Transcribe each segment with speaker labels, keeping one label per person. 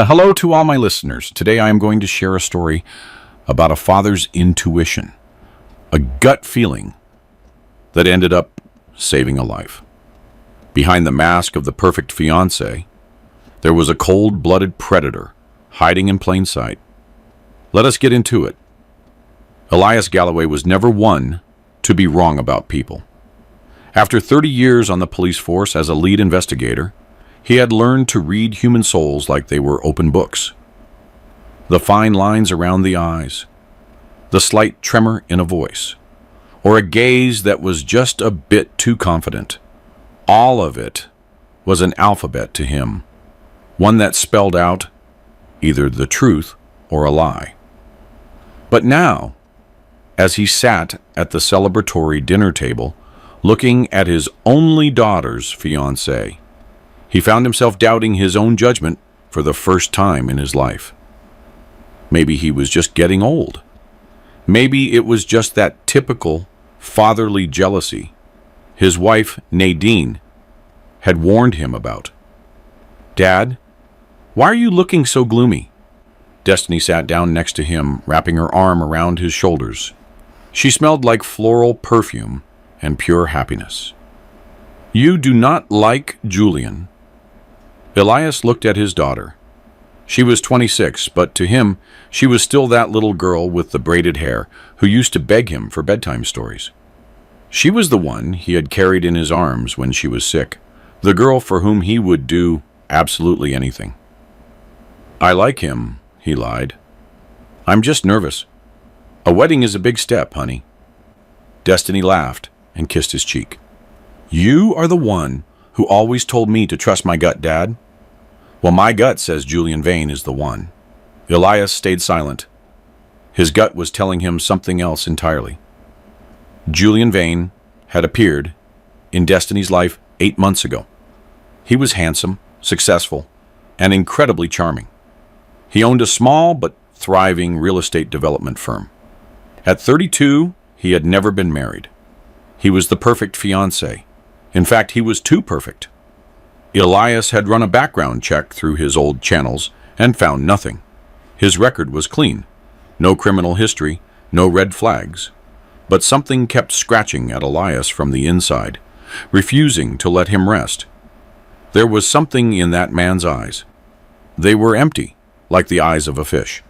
Speaker 1: Hello to all my listeners. Today I am going to share a story about a father's intuition, a gut feeling that ended up saving a life. Behind the mask of the perfect fiancé, there was a cold-blooded predator hiding in plain sight. Let us get into it. Elias Galloway was never one to be wrong about people. After 30 years on the police force as a lead investigator, he had learned to read human souls like they were open books. The fine lines around the eyes, the slight tremor in a voice, or a gaze that was just a bit too confident. All of it was an alphabet to him, one that spelled out either the truth or a lie. But now, as he sat at the celebratory dinner table, looking at his only daughter's fiancé, he found himself doubting his own judgment for the first time in his life. Maybe he was just getting old. Maybe it was just that typical fatherly jealousy his wife, Nadine, had warned him about. "Dad, why are you looking so gloomy?" Destiny sat down next to him, wrapping her arm around his shoulders. She smelled like floral perfume and pure happiness. "You do not like Julian." Elias looked at his daughter. She was 26, but to him, she was still that little girl with the braided hair who used to beg him for bedtime stories. She was the one he had carried in his arms when she was sick, the girl for whom he would do absolutely anything. "I like him," he lied. "I'm just nervous. A wedding is a big step, honey." Destiny laughed and kissed his cheek. "You are the one who always told me to trust my gut, Dad." "Well, my gut says Julian Vane is the one." Elias stayed silent. His gut was telling him something else entirely. Julian Vane had appeared in Destiny's life 8 months ago. He was handsome, successful, and incredibly charming. He owned a small but thriving real estate development firm. At 32, he had never been married. He was the perfect fiancé. In fact, he was too perfect. Elias had run a background check through his old channels and found nothing. His record was clean. No criminal history, no red flags. But something kept scratching at Elias from the inside, refusing to let him rest. There was something in that man's eyes. They were empty, like the eyes of a fish.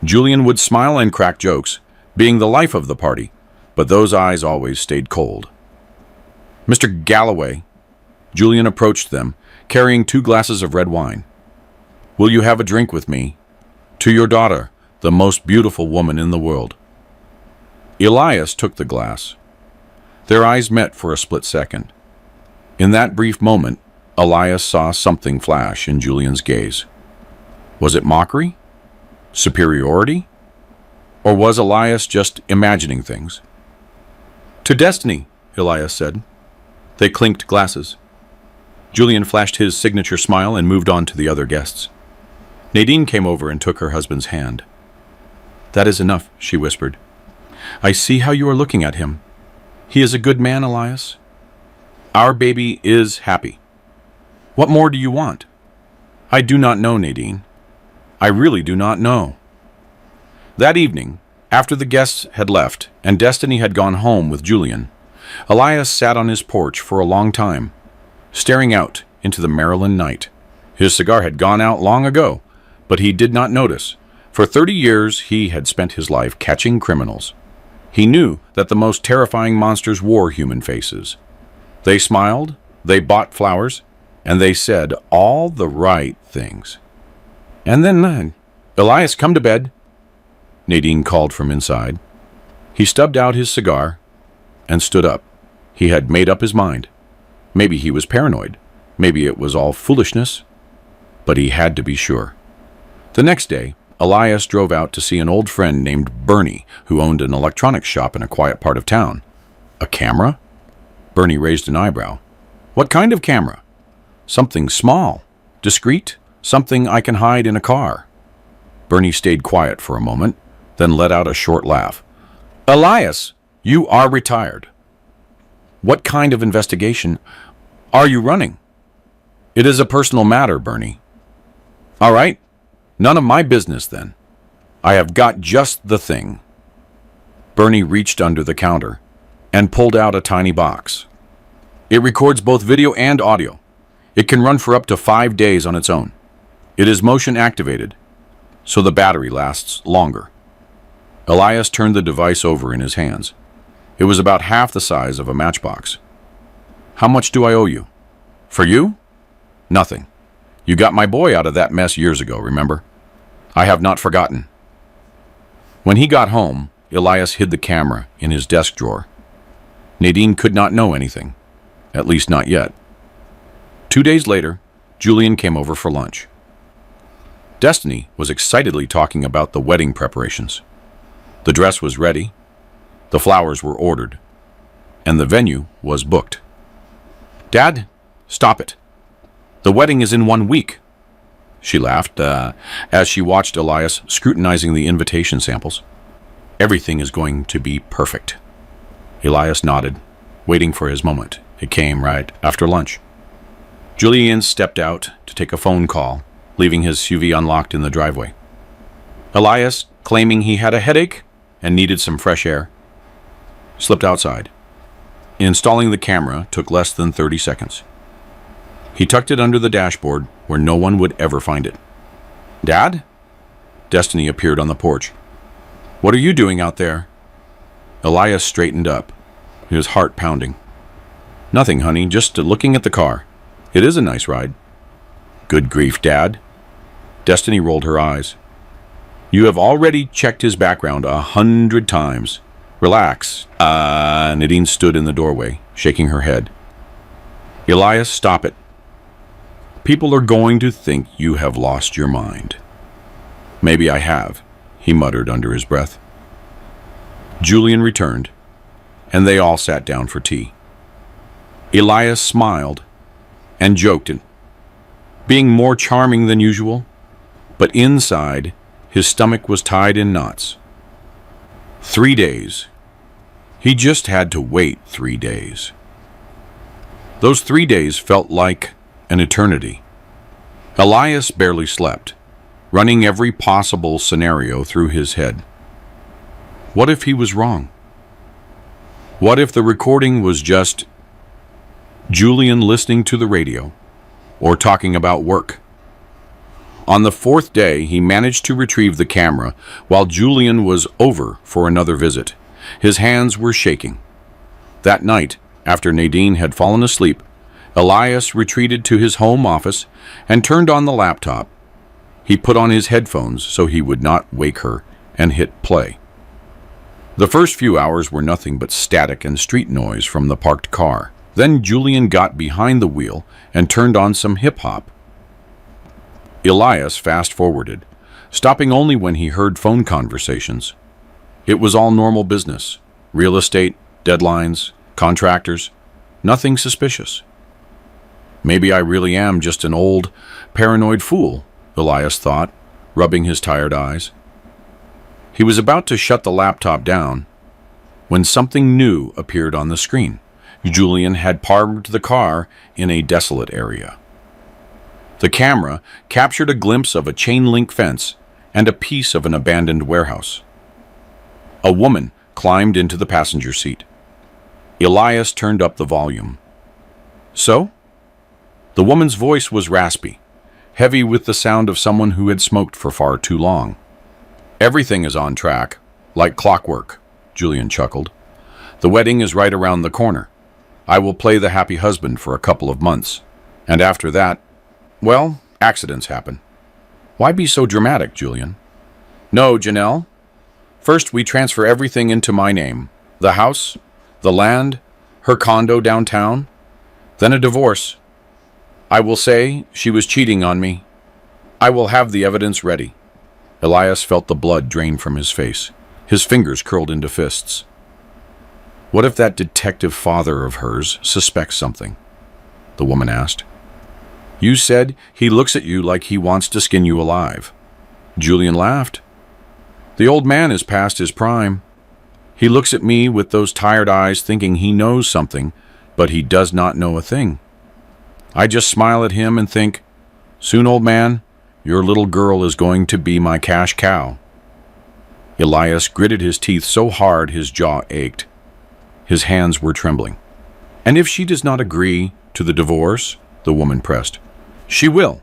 Speaker 1: Julian would smile and crack jokes, being the life of the party, but those eyes always stayed cold. "Mr. Galloway," Julian approached them, carrying 2 glasses of red wine. "Will you have a drink with me? To your daughter, the most beautiful woman in the world." Elias took the glass. Their eyes met for a split second. In that brief moment, Elias saw something flash in Julian's gaze. Was it mockery? Superiority? Or was Elias just imagining things? "To Destiny," Elias said. They clinked glasses. Julian flashed his signature smile and moved on to the other guests. Nadine came over and took her husband's hand. "That is enough," she whispered. "I see how you are looking at him. He is a good man, Elias. Our baby is happy. What more do you want?" "I do not know, Nadine. I really do not know." That evening, after the guests had left and Destiny had gone home with Julian, Elias sat on his porch for a long time, staring out into the Maryland night. His cigar had gone out long ago, but he did not notice. For 30 years, he had spent his life catching criminals. He knew that the most terrifying monsters wore human faces. They smiled, they bought flowers, and they said all the right things. And then, "Elias, come to bed," Nadine called from inside. He stubbed out his cigar and stood up. He had made up his mind. Maybe he was paranoid. Maybe it was all foolishness. But he had to be sure. The next day, Elias drove out to see an old friend named Bernie, who owned an electronics shop in a quiet part of town. "A camera?" Bernie raised an eyebrow. "What kind of camera?" "Something small, discreet, something I can hide in a car." Bernie stayed quiet for a moment, then let out a short laugh. "Elias, you are retired. What kind of investigation are you running?" "It is a personal matter, Bernie." All right, none of my business then. I have got just the thing. Bernie reached under the counter and pulled out a tiny box. It records both video and audio. It can run for up to 5 days on its own. It is motion activated, so the battery lasts longer. Elias turned the device over in his hands. It was about half the size of a matchbox. How much do I owe you? For you? Nothing. You got my boy out of that mess years ago, remember? I have not forgotten. When he got home, Elias hid the camera in his desk drawer. Nadine could not know anything, at least not yet. 2 days later, Julian came over for lunch. Destiny was excitedly talking about the wedding preparations. The dress was ready, the flowers were ordered, and the venue was booked. Dad, stop it. The wedding is in 1 week. She laughed as she watched Elias scrutinizing the invitation samples. Everything is going to be perfect. Elias nodded, waiting for his moment. It came right after lunch. Julian stepped out to take a phone call, leaving his SUV unlocked in the driveway. Elias, claiming he had a headache and needed some fresh air, slipped outside. Installing the camera took less than 30 seconds. He tucked it under the dashboard where no one would ever find it. Dad? Destiny appeared on the porch. What are you doing out there? Elias straightened up, his heart pounding. Nothing, honey, just looking at the car. It is a nice ride. Good grief, Dad. Destiny rolled her eyes. You have already checked his background 100 times. Relax. Nadine stood in the doorway, shaking her head. Elias, stop it. People are going to think you have lost your mind. Maybe I have, he muttered under his breath. Julian returned, and they all sat down for tea. Elias smiled and joked, being more charming than usual, but inside, his stomach was tied in knots. 3 days. He just had to wait 3 days. Those 3 days felt like an eternity. Elias barely slept, running every possible scenario through his head. What if he was wrong? What if the recording was just Julian listening to the radio or talking about work? On the 4th day, he managed to retrieve the camera while Julian was over for another visit. His hands were shaking. That night, after Nadine had fallen asleep, Elias retreated to his home office and turned on the laptop. He put on his headphones so he would not wake her and hit play. The first few hours were nothing but static and street noise from the parked car. Then Julian got behind the wheel and turned on some hip-hop. Elias fast-forwarded, stopping only when he heard phone conversations. It was all normal business. Real estate, deadlines, contractors, nothing suspicious. Maybe I really am just an old, paranoid fool, Elias thought, rubbing his tired eyes. He was about to shut the laptop down when something new appeared on the screen. Julian had parked the car in a desolate area. The camera captured a glimpse of a chain-link fence and a piece of an abandoned warehouse. A woman climbed into the passenger seat. Elias turned up the volume. So? The woman's voice was raspy, heavy with the sound of someone who had smoked for far too long. Everything is on track, like clockwork, Julian chuckled. The wedding is right around the corner. I will play the happy husband for a couple of months. And after that, well, accidents happen. Why be so dramatic, Julian? No, Janelle. First, we transfer everything into my name. The house, the land, her condo downtown. Then a divorce. I will say she was cheating on me. I will have the evidence ready. Elias felt the blood drain from his face. His fingers curled into fists. What if that detective father of hers suspects something? The woman asked. You said he looks at you like he wants to skin you alive. Julian laughed. The old man is past his prime. He looks at me with those tired eyes thinking he knows something, but he does not know a thing. I just smile at him and think, soon, old man, Your little girl is going to be my cash cow." Elias gritted his teeth so hard his jaw ached. His hands were trembling. "And if she does not agree to the divorce," the woman pressed. "She will.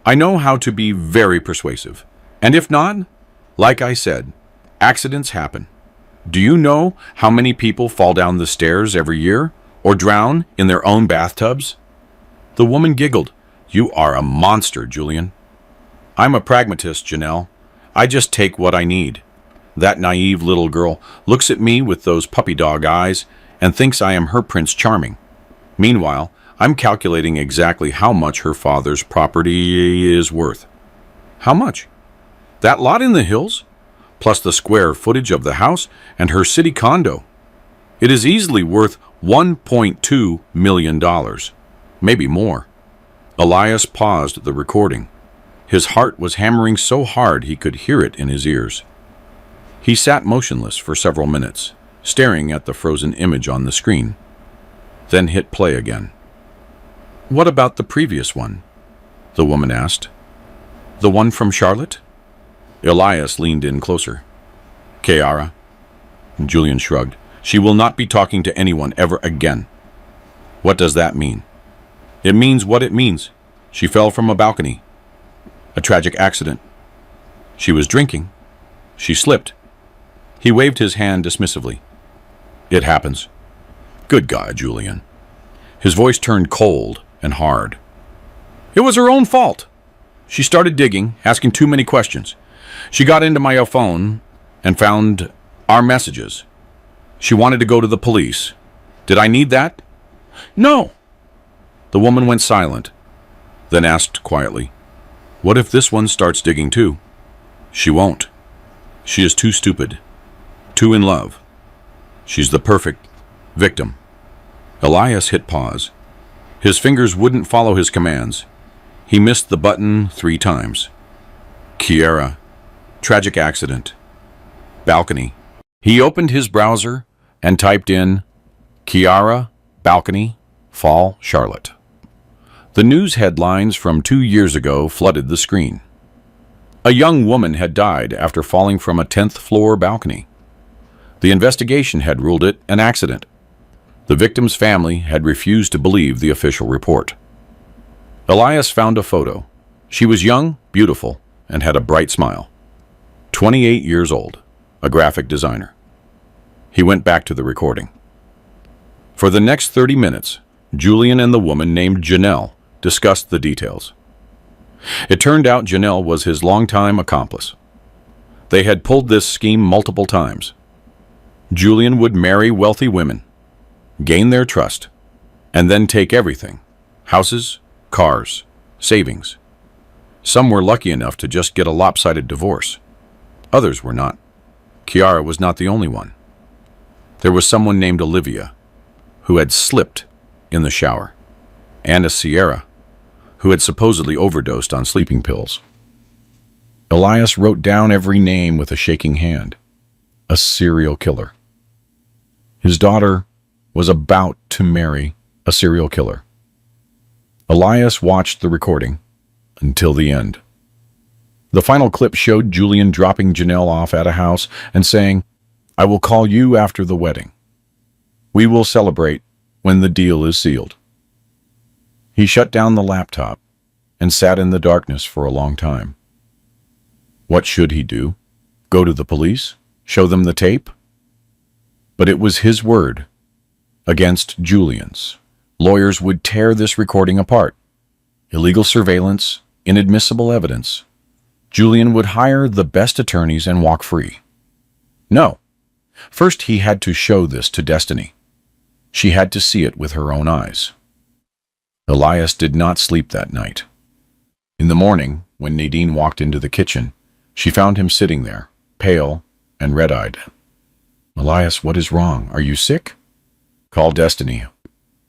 Speaker 1: I know how to be very persuasive. And if not, like I said, accidents happen. Do you know how many people fall down the stairs every year or drown in their own bathtubs?" The woman giggled. "You are a monster, Julian." "I'm a pragmatist, Janelle. I just take what I need." That naive little girl looks at me with those puppy dog eyes and thinks I am her Prince Charming. Meanwhile, I'm calculating exactly how much her father's property is worth. "How much?" "That lot in the hills, plus the square footage of the house and her city condo. It is easily worth $1.2 million, maybe more." Elias paused the recording. His heart was hammering so hard he could hear it in his ears. He sat motionless for several minutes, staring at the frozen image on the screen, then hit play again. "What about the previous one?" the woman asked. "The one from Charlotte?" Elias leaned in closer. "Kiara," Julian shrugged. "She will not be talking to anyone ever again." "What does that mean?" "It means what it means. She fell from a balcony. A tragic accident. She was drinking. She slipped." He waved his hand dismissively. "It happens." "Good God, Julian." His voice turned cold and hard. "It was her own fault. She started digging, asking too many questions. She got into my phone and found our messages. She wanted to go to the police. Did I need that?" "No." The woman went silent, then asked quietly, "What if this one starts digging too?" "She won't. She is too stupid, too in love. She's the perfect victim." Elias hit pause. His fingers wouldn't follow his commands. He missed the button 3 times. Kiara. Tragic accident. Balcony. He opened his browser and typed in Kiara, balcony, fall, Charlotte. The news headlines from 2 years ago flooded the screen. A young woman had died after falling from a 10th floor balcony. The investigation had ruled it an accident. The victim's family had refused to believe the official report. Elias found a photo. She was young, beautiful, and had a bright smile. 28 years old, a graphic designer. He went back to the recording. For the next 30 minutes, Julian and the woman named Janelle discussed the details. It turned out Janelle was his longtime accomplice. They had pulled this scheme multiple times. Julian would marry wealthy women, gain their trust, and then take everything: houses, cars, savings. Some were lucky enough to just get a lopsided divorce. Others were not. Kiara was not the only one. There was someone named Olivia, who had slipped in the shower, and a Sierra, who had supposedly overdosed on sleeping pills. Elias wrote down every name with a shaking hand. A serial killer. His daughter was about to marry a serial killer. Elias watched the recording until the end. The final clip showed Julian dropping Janelle off at a house and saying, "I will call you after the wedding. We will celebrate when the deal is sealed." He shut down the laptop and sat in the darkness for a long time. What should he do? Go to the police? Show them the tape? But it was his word against Julian's. Lawyers would tear this recording apart. Illegal surveillance, inadmissible evidence. Julian would hire the best attorneys and walk free. No. First, he had to show this to Destiny. She had to see it with her own eyes. Elias did not sleep that night. In the morning, when Nadine walked into the kitchen, she found him sitting there, pale and red-eyed. "Elias, what is wrong? Are you sick?" "Call Destiny,"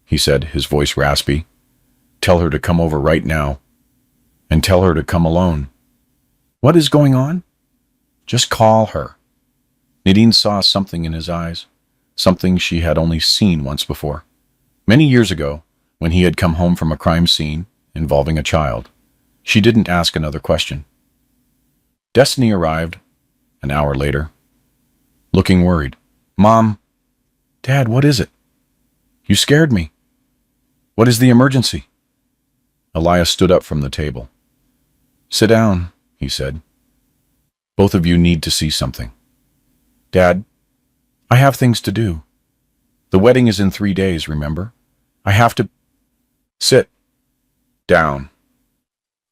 Speaker 1: he said, his voice raspy. "Tell her to come over right now. And tell her to come alone." "What is going on?" "Just call her." Nadine saw something in his eyes, something she had only seen once before. Many years ago, when he had come home from a crime scene involving a child. She didn't ask another question. Destiny arrived an hour later, looking worried. "Mom, Dad, what is it? You scared me. What is the emergency?" Elias stood up from the table. "Sit down," he said. "Both of you need to see something." "Dad, I have things to do. The wedding is in 3 days, remember? I have to—" "Sit down."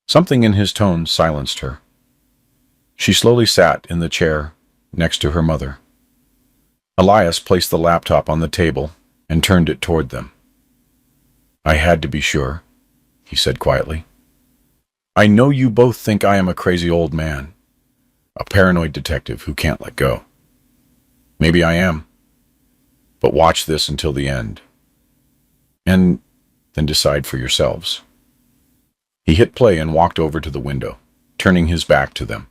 Speaker 1: Something in his tone silenced her. She slowly sat in the chair next to her mother. Elias placed the laptop on the table and turned it toward them. "I had to be sure," he said quietly. "I know you both think I am a crazy old man, a paranoid detective who can't let go. Maybe I am. But watch this until the end. And then decide for yourselves." He hit play and walked over to the window, turning his back to them.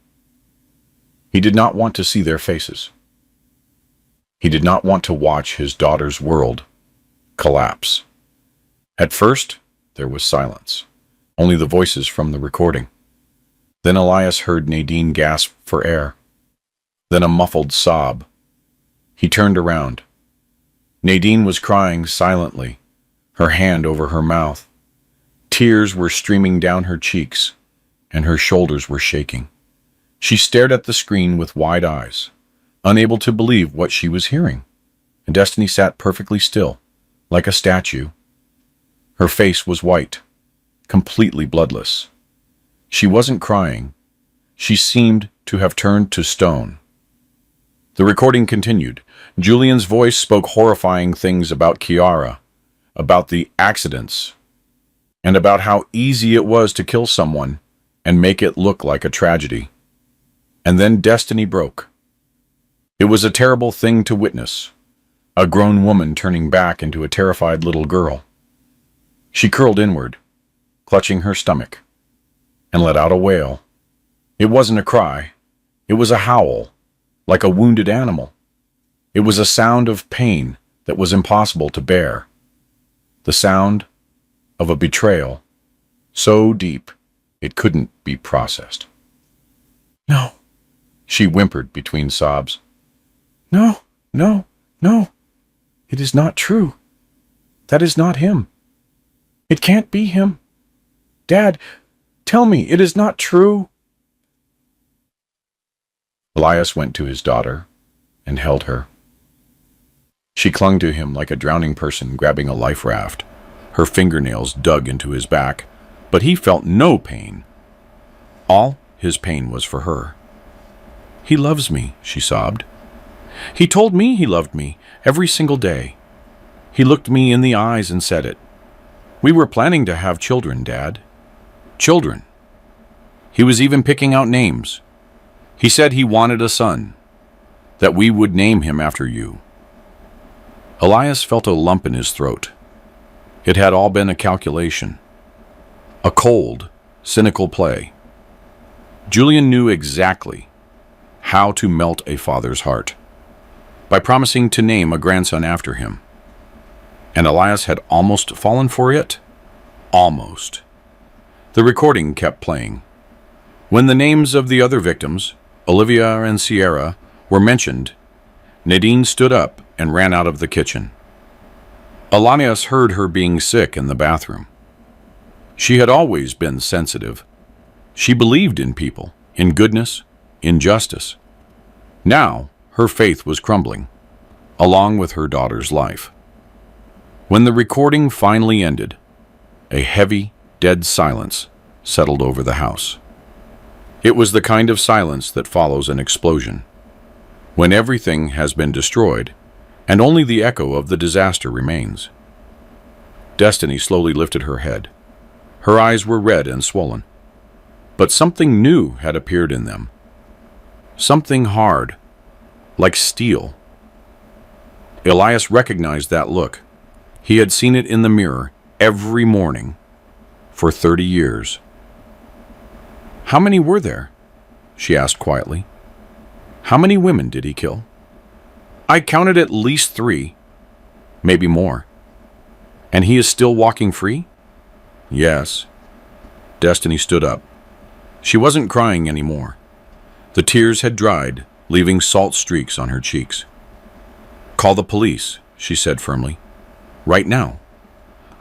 Speaker 1: He did not want to see their faces. He did not want to watch his daughter's world collapse. At first, there was silence, only the voices from the recording. Then Elias heard Nadine gasp for air, then a muffled sob. He turned around. Nadine was crying silently, her hand over her mouth. Tears were streaming down her cheeks, and her shoulders were shaking. She stared at the screen with wide eyes, unable to believe what she was hearing. And Destiny sat perfectly still, like a statue. Her face was white, completely bloodless. She wasn't crying. She seemed to have turned to stone. The recording continued. Julian's voice spoke horrifying things about Kiara, about the accidents, and about how easy it was to kill someone and make it look like a tragedy. And then Destiny broke. It was a terrible thing to witness, a grown woman turning back into a terrified little girl. She curled inward, clutching her stomach, and let out a wail. It wasn't a cry. It was a howl, like a wounded animal. It was a sound of pain that was impossible to bear. The sound of a betrayal so deep it couldn't be processed. "No," she whimpered between sobs. "No, no, no. It is not true. That is not him. It can't be him. Dad, tell me it is not true." Elias went to his daughter and held her. She clung to him like a drowning person grabbing a life raft. Her fingernails dug into his back, but he felt no pain. All his pain was for her. "He loves me," she sobbed. "He told me he loved me every single day. He looked me in the eyes and said it. We were planning to have children, Dad. Children. He was even picking out names. He said he wanted a son, that we would name him after you." Elias felt a lump in his throat. It had all been a calculation, a cold, cynical play. Julian knew exactly how to melt a father's heart by promising to name a grandson after him. And Elias had almost fallen for it. Almost. The recording kept playing. When the names of the other victims, Olivia and Sierra, were mentioned, Nadine stood up and ran out of the kitchen. Elias heard her being sick in the bathroom. She had always been sensitive. She believed in people, in goodness, in justice. Now, her faith was crumbling, along with her daughter's life. When the recording finally ended, a heavy, dead silence settled over the house. It was the kind of silence that follows an explosion, when everything has been destroyed and only the echo of the disaster remains. Destiny slowly lifted her head. Her eyes were red and swollen, but something new had appeared in them. Something hard, like steel. Elias recognized that look. He had seen it in the mirror every morning for 30 years. "How many were there?" she asked quietly. "How many women did he kill?" "I counted at least 3, maybe more." "And he is still walking free?" "Yes." Destiny stood up, She wasn't crying anymore. The tears had dried, leaving salt streaks on her cheeks. "Call the police," she said firmly. "Right now.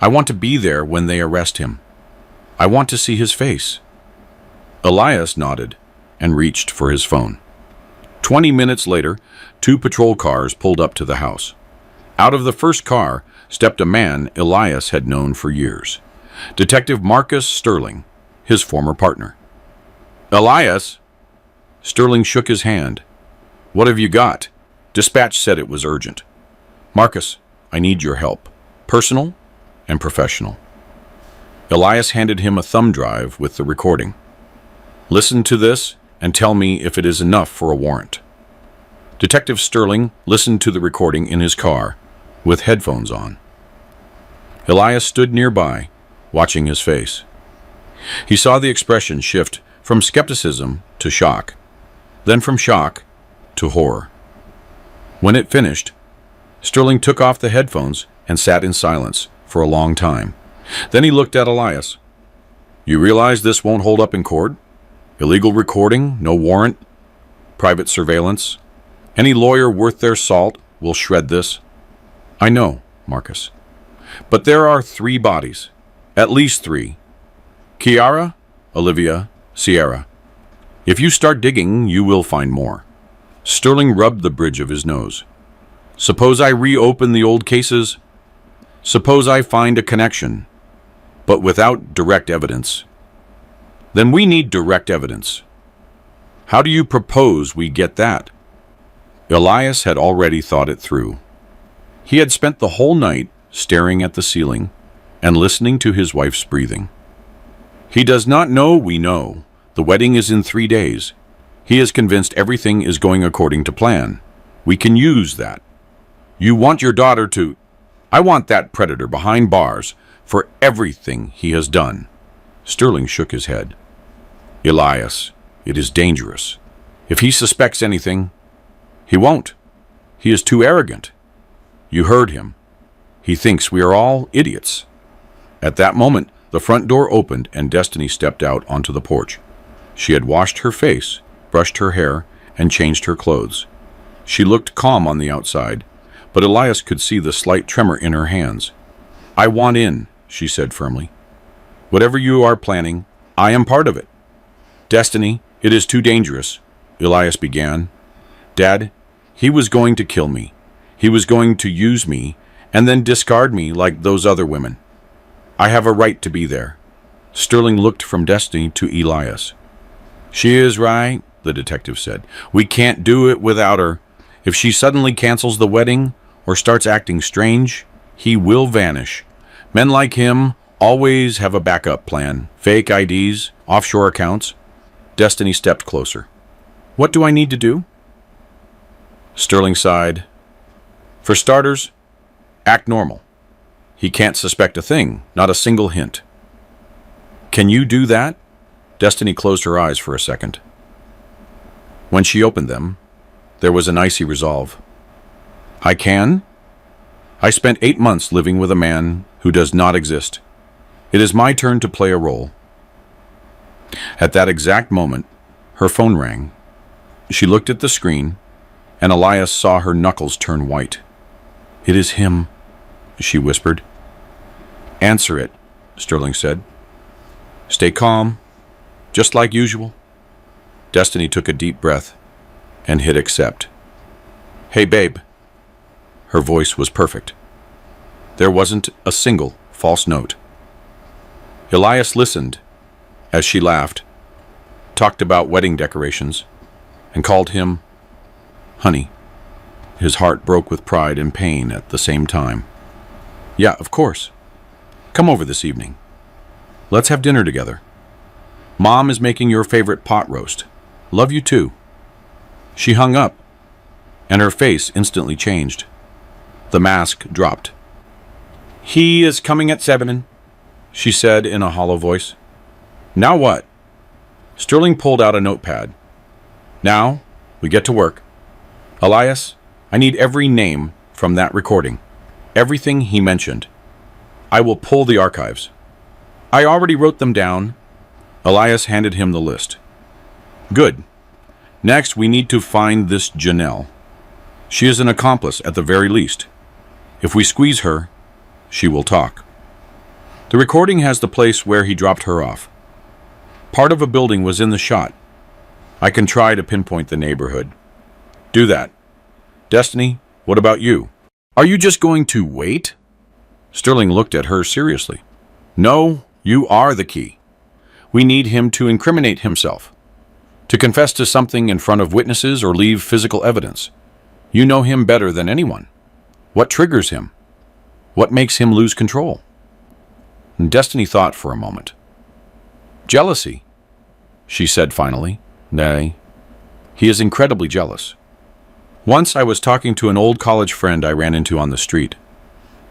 Speaker 1: I want to be there when they arrest him. I want to see his face." Elias nodded and reached for his phone. 20 minutes later, 2 patrol cars pulled up to the house. Out of the first car stepped a man Elias had known for years. Detective Marcus Sterling, his former partner. "Elias?" Sterling shook his hand. "What have you got?" Dispatch said it was urgent. "Marcus, I need your help. Personal and professional." Elias handed him a thumb drive with the recording. "Listen to this and tell me if it is enough for a warrant." Detective Sterling listened to the recording in his car, with headphones on. Elias stood nearby, watching his face. He saw the expression shift from skepticism to shock, then from shock to horror. When it finished, Sterling took off the headphones and sat in silence for a long time. Then he looked at Elias. "You realize this won't hold up in court? Illegal recording, no warrant, private surveillance. Any lawyer worth their salt will shred this." "I know, Marcus. But there are 3 bodies. At least 3. Kiara, Olivia, Sierra. If you start digging, you will find more." Sterling rubbed the bridge of his nose. "Suppose I reopen the old cases? Suppose I find a connection, but without direct evidence? Then we need direct evidence. How do you propose we get that?" Elias had already thought it through. He had spent the whole night staring at the ceiling and listening to his wife's breathing. "He does not know we know. The wedding is in 3 days. He is convinced everything is going according to plan. We can use that. You want your daughter to... I want that predator behind bars for everything he has done." Sterling shook his head. "Elias, it is dangerous. If he suspects anything, he won't. He is too arrogant. You heard him. He thinks we are all idiots." At that moment, the front door opened and Destiny stepped out onto the porch. She had washed her face, brushed her hair, and changed her clothes. She looked calm on the outside, but Elias could see the slight tremor in her hands. "I want in," she said firmly. "Whatever you are planning, I am part of it." "Destiny, it is too dangerous," Elias began. "Dad, he was going to kill me. He was going to use me and then discard me like those other women. I have a right to be there." Sterling looked from Destiny to Elias. "She is right," the detective said. "We can't do it without her. If she suddenly cancels the wedding or starts acting strange, he will vanish. Men like him always have a backup plan. Fake IDs, offshore accounts." Destiny stepped closer. "What do I need to do?" Sterling sighed. "For starters, act normal. He can't suspect a thing, not a single hint." "Can you do that?" Destiny closed her eyes for a second. When she opened them, there was an icy resolve. "I can. I spent 8 months living with a man who does not exist. It is my turn to play a role." At that exact moment, her phone rang. She looked at the screen, and Elias saw her knuckles turn white. "It is him," she whispered. "Answer it," Sterling said. "Stay calm, just like usual." Destiny took a deep breath and hit accept. "Hey, babe." Her voice was perfect. There wasn't a single false note. Elias listened as she laughed, talked about wedding decorations, and called him honey. His heart broke with pride and pain at the same time. "Yeah, of course. Come over this evening. Let's have dinner together. Mom is making your favorite pot roast. Love you too." She hung up, and her face instantly changed. The mask dropped. "He is coming at 7, she said in a hollow voice. "Now what?" Sterling pulled out a notepad. "Now, we get to work. Elias, I need every name from that recording. Everything he mentioned. I will pull the archives. I already wrote them down. Elias handed him the list. Good. Next, we need to find this Janelle. She is an accomplice at the very least. If we squeeze her, she will talk. The recording has the place where he dropped her off. Part of a building was in the shot. I can try to pinpoint the neighborhood. Do that. Destiny, what about you? Are you just going to wait? Sterling looked at her seriously. No, you are the key. We need him to incriminate himself, to confess to something in front of witnesses or leave physical evidence. You know him better than anyone. What triggers him? What makes him lose control? And Destiny thought for a moment. Jealousy, she said finally. Nay, he is incredibly jealous. Once I was talking to an old college friend I ran into on the street.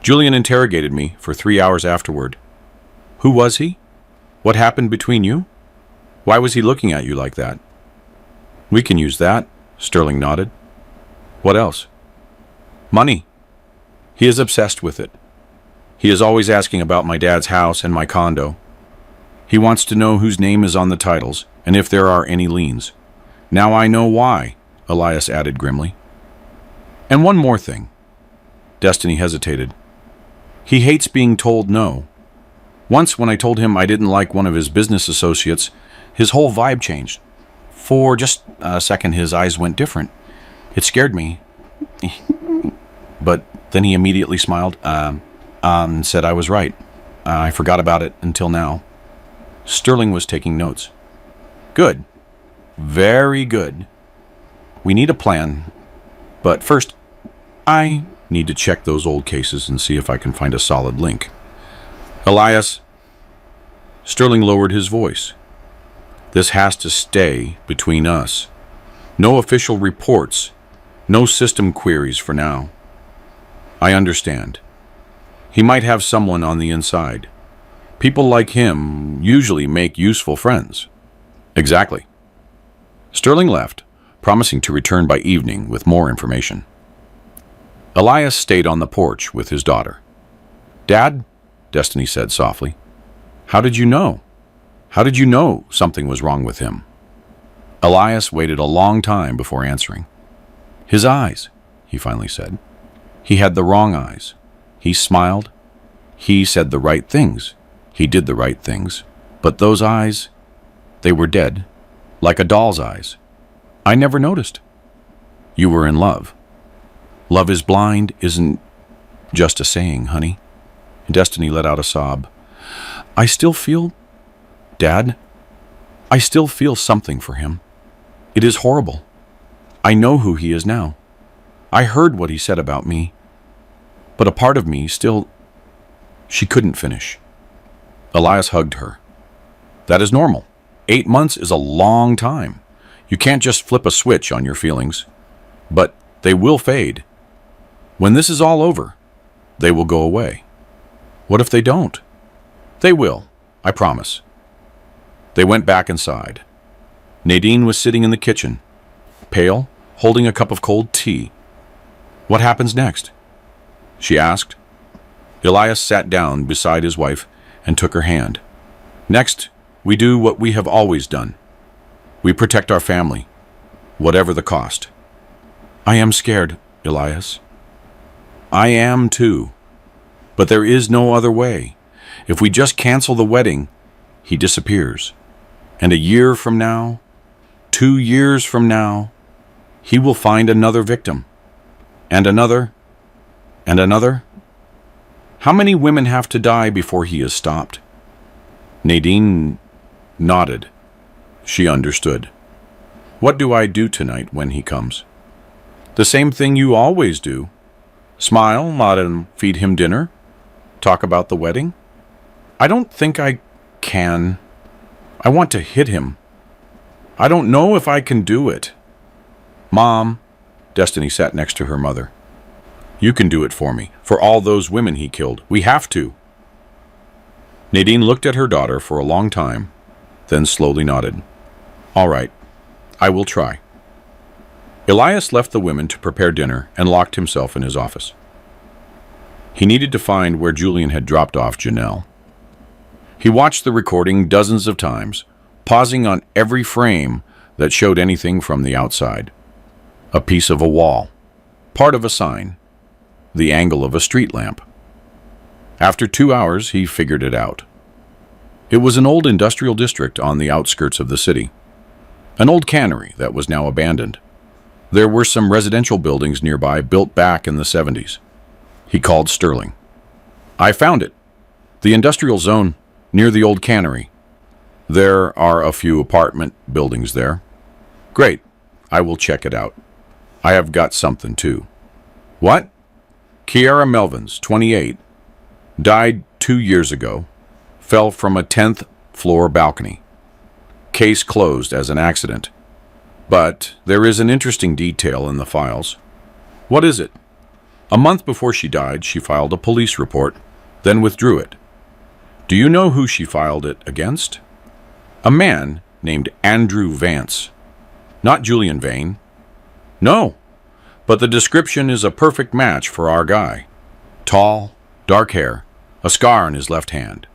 Speaker 1: Julian interrogated me for 3 hours afterward. Who was he? What happened between you? Why was he looking at you like that? We can use that, Sterling nodded. What else? Money. He is obsessed with it. He is always asking about my dad's house and my condo. He wants to know whose name is on the titles and if there are any liens. Now I know why, Elias added grimly. And one more thing. Destiny hesitated. He hates being told no. Once when I told him I didn't like one of his business associates, his whole vibe changed. For just a second his eyes went different. It scared me. But then he immediately smiled, and said I was right. I forgot about it until now. Sterling was taking notes. Good. Very good. We need a plan. But first, I need to check those old cases and see if I can find a solid link. Elias. Sterling lowered his voice. This has to stay between us. No official reports. No system queries for now. I understand. He might have someone on the inside. People like him usually make useful friends. Exactly. Sterling left, promising to return by evening with more information. Elias stayed on the porch with his daughter. Dad, Destiny said softly, how did you know? How did you know something was wrong with him? Elias waited a long time before answering. His eyes, he finally said. He had the wrong eyes. He smiled. He said the right things. He did the right things. But those eyes, they were dead, like a doll's eyes. I never noticed. You were in love. Love is blind isn't just a saying, honey. Destiny let out a sob. I still feel, Dad, I still feel something for him. It is horrible. I know who he is now. I heard what he said about me. But a part of me still... She couldn't finish. Elias hugged her. That is normal. 8 months is a long time. You can't just flip a switch on your feelings. But they will fade. When this is all over, they will go away. What if they don't? They will, I promise. They went back inside. Nadine was sitting in the kitchen, pale, holding a cup of cold tea. What happens next? She asked. Elias sat down beside his wife and took her hand. Next, we do what we have always done. We protect our family, whatever the cost. I am scared, Elias. I am too. But there is no other way. If we just cancel the wedding, he disappears. And a year from now, 2 years from now, he will find another victim. And another. And another. How many women have to die before he is stopped? Nadine nodded. She understood. What do I do tonight when he comes? The same thing you always do. Smile, nod and feed him dinner. Talk about the wedding. I don't think I can. I want to hit him. I don't know if I can do it. Mom, Destiny sat next to her mother. You can do it for me, for all those women he killed. We have to. Nadine looked at her daughter for a long time, then slowly nodded. All right, I will try. Elias left the women to prepare dinner and locked himself in his office. He needed to find where Julian had dropped off Janelle. He watched the recording dozens of times, pausing on every frame that showed anything from the outside. A piece of a wall, part of a sign, the angle of a street lamp. After 2 hours, he figured it out. It was an old industrial district on the outskirts of the city. An old cannery that was now abandoned. There were some residential buildings nearby built back in the 70s. He called Sterling. "I found it. The industrial zone near the old cannery. There are a few apartment buildings there." "Great. I will check it out. I have got something too." "What?" "Kiara Melvins, 28. Died 2 years ago. Fell from a 10th floor balcony. Case closed as an accident. But there is an interesting detail in the files." "What is it?" "A month before she died, she filed a police report, then withdrew it. Do you know who she filed it against?" "A man named Andrew Vance. Not Julian Vane." "No, but the description is a perfect match for our guy. Tall, dark hair, a scar on his left hand."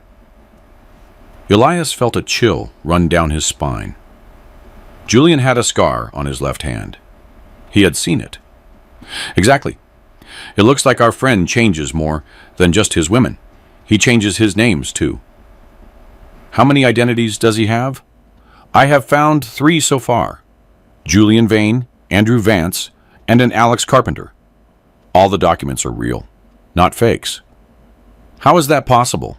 Speaker 1: Elias felt a chill run down his spine. Julian had a scar on his left hand. He had seen it. "Exactly. It looks like our friend changes more than just his women. He changes his names, too." "How many identities does he have?" "I have found 3 so far. Julian Vane, Andrew Vance, and an Alex Carpenter. All the documents are real, not fakes." "How is that possible?"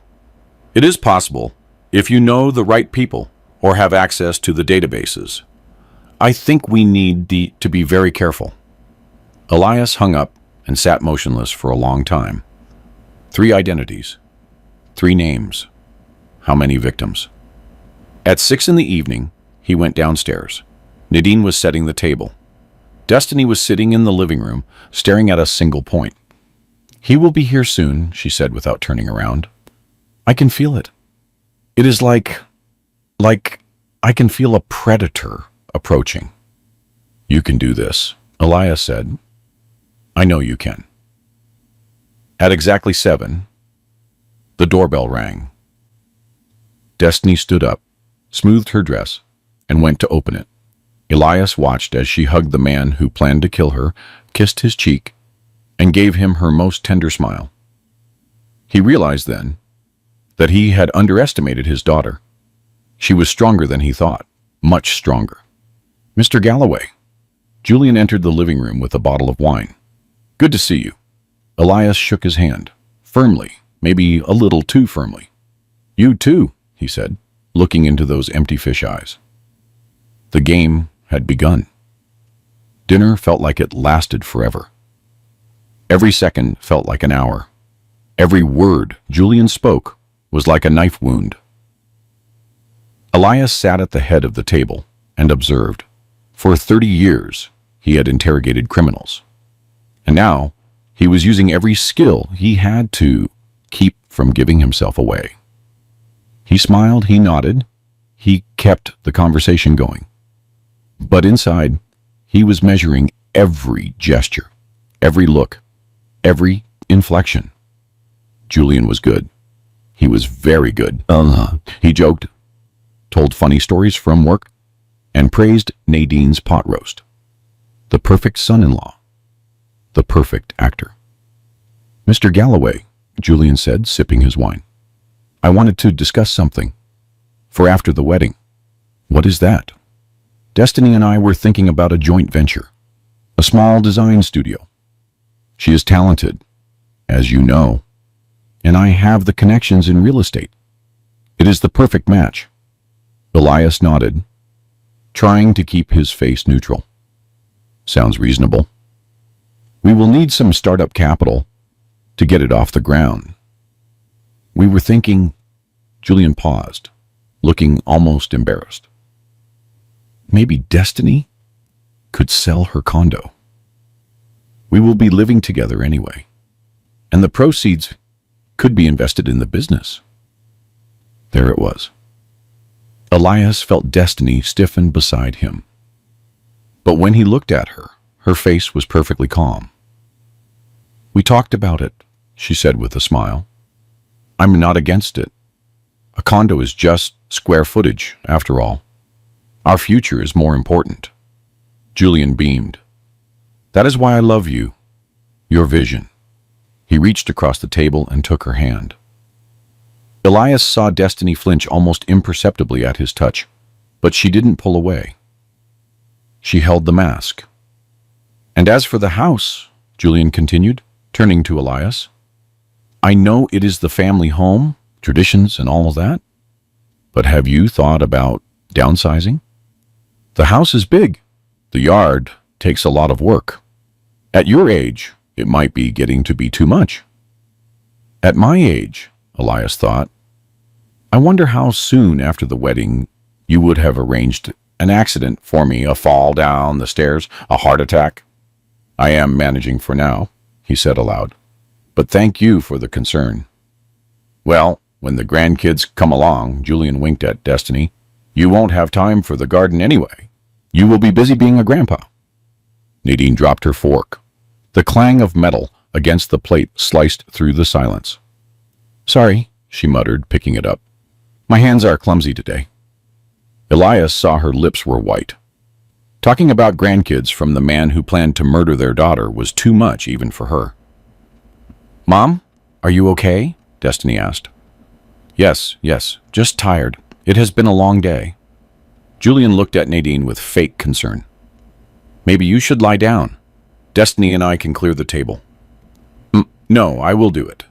Speaker 1: "It is possible if you know the right people or have access to the databases. I think we need to be very careful." Elias hung up and sat motionless for a long time. 3 identities. 3 names. How many victims? At 6 in the evening, he went downstairs. Nadine was setting the table. Destiny was sitting in the living room, staring at a single point. "He will be here soon," she said without turning around. "I can feel it. It is like I can feel a predator approaching." "You can do this," Elias said. "I know you can." At exactly 7, the doorbell rang. Destiny stood up, smoothed her dress, and went to open it. Elias watched as she hugged the man who planned to kill her, kissed his cheek, and gave him her most tender smile. He realized then that he had underestimated his daughter. She was stronger than he thought, much stronger. "Mr. Galloway." Julian entered the living room with a bottle of wine. "Good to see you." Elias shook his hand, firmly, maybe a little too firmly. "You too," he said, looking into those empty fish eyes. The game had begun. Dinner felt like it lasted forever. Every second felt like an hour. Every word Julian spoke was like a knife wound. Elias sat at the head of the table and observed. For 30 years, he had interrogated criminals. And now, he was using every skill he had to keep from giving himself away. He smiled, he nodded, he kept the conversation going. But inside, he was measuring every gesture, every look, every inflection. Julian was good. He was very good. He joked, told funny stories from work, and praised Nadine's pot roast. The perfect son-in-law. The perfect actor. "Mr. Galloway," Julian said, sipping his wine. "I wanted to discuss something. For after the wedding." "What is that?" "Destiny and I were thinking about a joint venture. A small design studio. She is talented, as you know, and I have the connections in real estate. It is the perfect match." Elias nodded, trying to keep his face neutral. "Sounds reasonable. We will need some startup capital to get it off the ground. We were thinking..." Julian paused, looking almost embarrassed. "Maybe Destiny could sell her condo. We will be living together anyway, and the proceeds could be invested in the business." There it was. Elias felt Destiny stiffen beside him. But when he looked at her, her face was perfectly calm. "We talked about it," she said with a smile. "I'm not against it. A condo is just square footage, after all." Our future is more important. Julian beamed. That is why I love you. Your vision. He reached across the table and took her hand. Elias saw Destiny flinch almost imperceptibly at his touch, but she didn't pull away. She held the mask. And as for the house, Julian continued, turning to Elias, I know it is the family home, traditions and all of that, but have you thought about downsizing? The house is big. The yard takes a lot of work. At your age, it might be getting to be too much. At my age, Elias thought, I wonder how soon after the wedding you would have arranged an accident for me, a fall down the stairs, a heart attack. I am managing for now, he said aloud, but thank you for the concern. Well, when the grandkids come along, Julian winked at Destiny, you won't have time for the garden anyway. You will be busy being a grandpa. Nadine dropped her fork. The clang of metal against the plate sliced through the silence. Sorry, she muttered, picking it up. My hands are clumsy today. Elias saw her lips were white. Talking about grandkids from the man who planned to murder their daughter was too much even for her. Mom, are you okay? Destiny asked. Yes, just tired. It has been a long day. Julian looked at Nadine with fake concern. Maybe you should lie down. Destiny and I can clear the table. No, I will do it.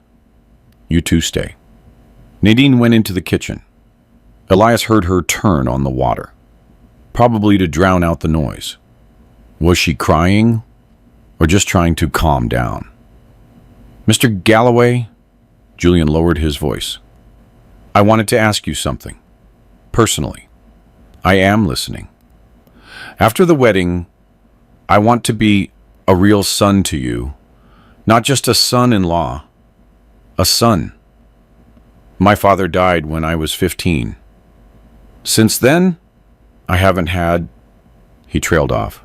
Speaker 1: You two stay. Nadine went into the kitchen. Elias heard her turn on the water, probably to drown out the noise. Was she crying or just trying to calm down? Mr. Galloway, Julian lowered his voice. I wanted to ask you something. Personally. I am listening. After the wedding, I want to be a real son to you, not just a son-in-law, a son. My father died when I was 15. Since then, I haven't had, he trailed off,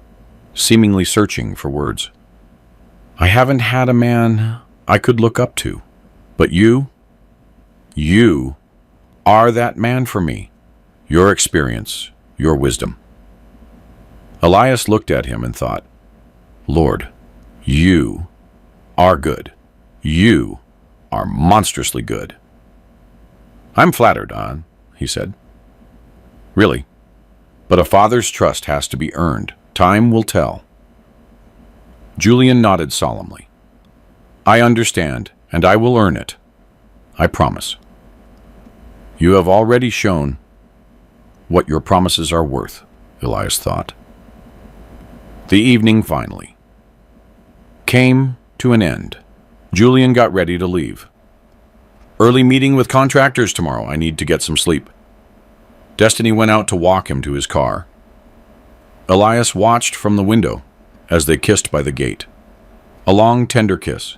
Speaker 1: seemingly searching for words. I haven't had a man I could look up to, but you are that man for me, your experience, your wisdom. Elias looked at him and thought, Lord, you are good. You are monstrously good. I'm flattered, Anne, he said. Really, but a father's trust has to be earned. Time will tell. Julian nodded solemnly. I understand, and I will earn it. I promise. You have already shown what your promises are worth, Elias thought. The evening finally came to an end. Julian got ready to leave. Early meeting with contractors tomorrow. I need to get some sleep. Destiny went out to walk him to his car. Elias watched from the window as they kissed by the gate. A long, tender kiss.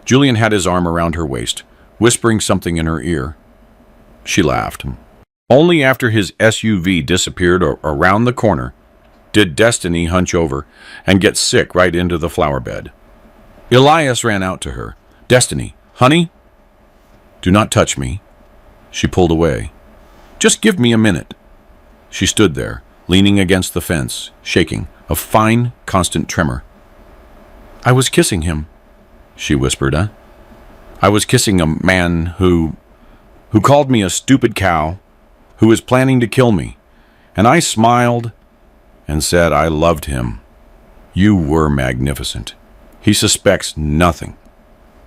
Speaker 1: Julian had his arm around her waist, whispering something in her ear. She laughed. Only after his SUV disappeared around the corner did Destiny hunch over and get sick right into the flower bed. Elias ran out to her. Destiny, honey? Do not touch me. She pulled away. Just give me a minute. She stood there, leaning against the fence, shaking, a fine, constant tremor. I was kissing him, she whispered. I was kissing a man who called me a stupid cow, who was planning to kill me, and I smiled and said I loved him. You were magnificent. He suspects nothing.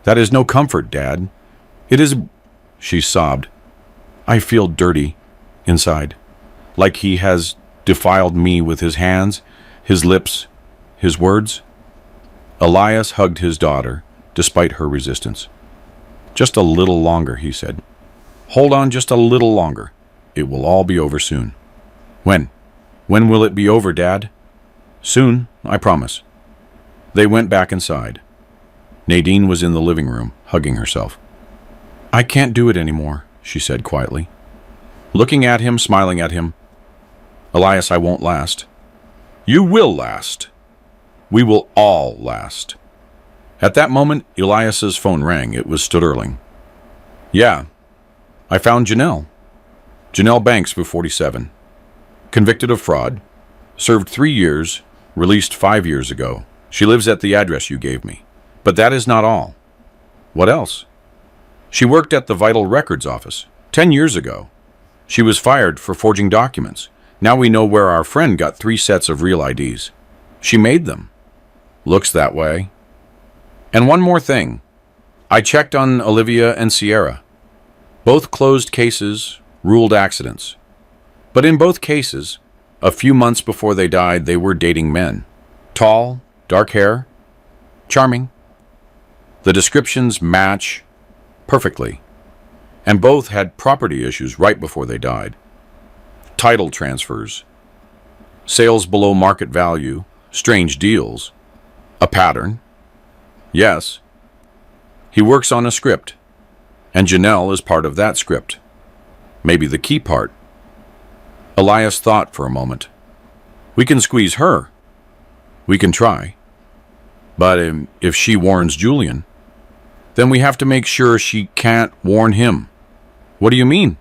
Speaker 1: That is no comfort, Dad. It is, she sobbed. I feel dirty inside, like he has defiled me with his hands, his lips, his words. Elias hugged his daughter, despite her resistance. Just a little longer, he said. Hold on just a little longer. It will all be over soon. When? When will it be over, Dad? Soon, I promise. They went back inside. Nadine was in the living room, hugging herself. I can't do it anymore, she said quietly. Looking at him, smiling at him. Elias, I won't last. You will last. We will all last. At that moment, Elias's phone rang. It was Sterling. Yeah, I found Janelle. Janelle Banks for 47. convicted of fraud, served 3 years, released 5 years ago. She lives at the address you gave me. But that is not all. What else? She worked at the Vital Records office 10 years ago. She was fired for forging documents. Now we know where our friend got 3 sets of real IDs. She made them. Looks that way. And one more thing. I checked on Olivia and Sierra. Both closed cases, ruled accidents. But in both cases, a few months before they died, they were dating men. Tall, dark hair, charming. The descriptions match perfectly. And both had property issues right before they died. Title transfers, sales below market value, strange deals, a pattern. Yes, he works on a script, and Janelle is part of that script. Maybe the key part. Elias thought for a moment. We can squeeze her. We can try. But if she warns Julian, then we have to make sure she can't warn him. What do you mean?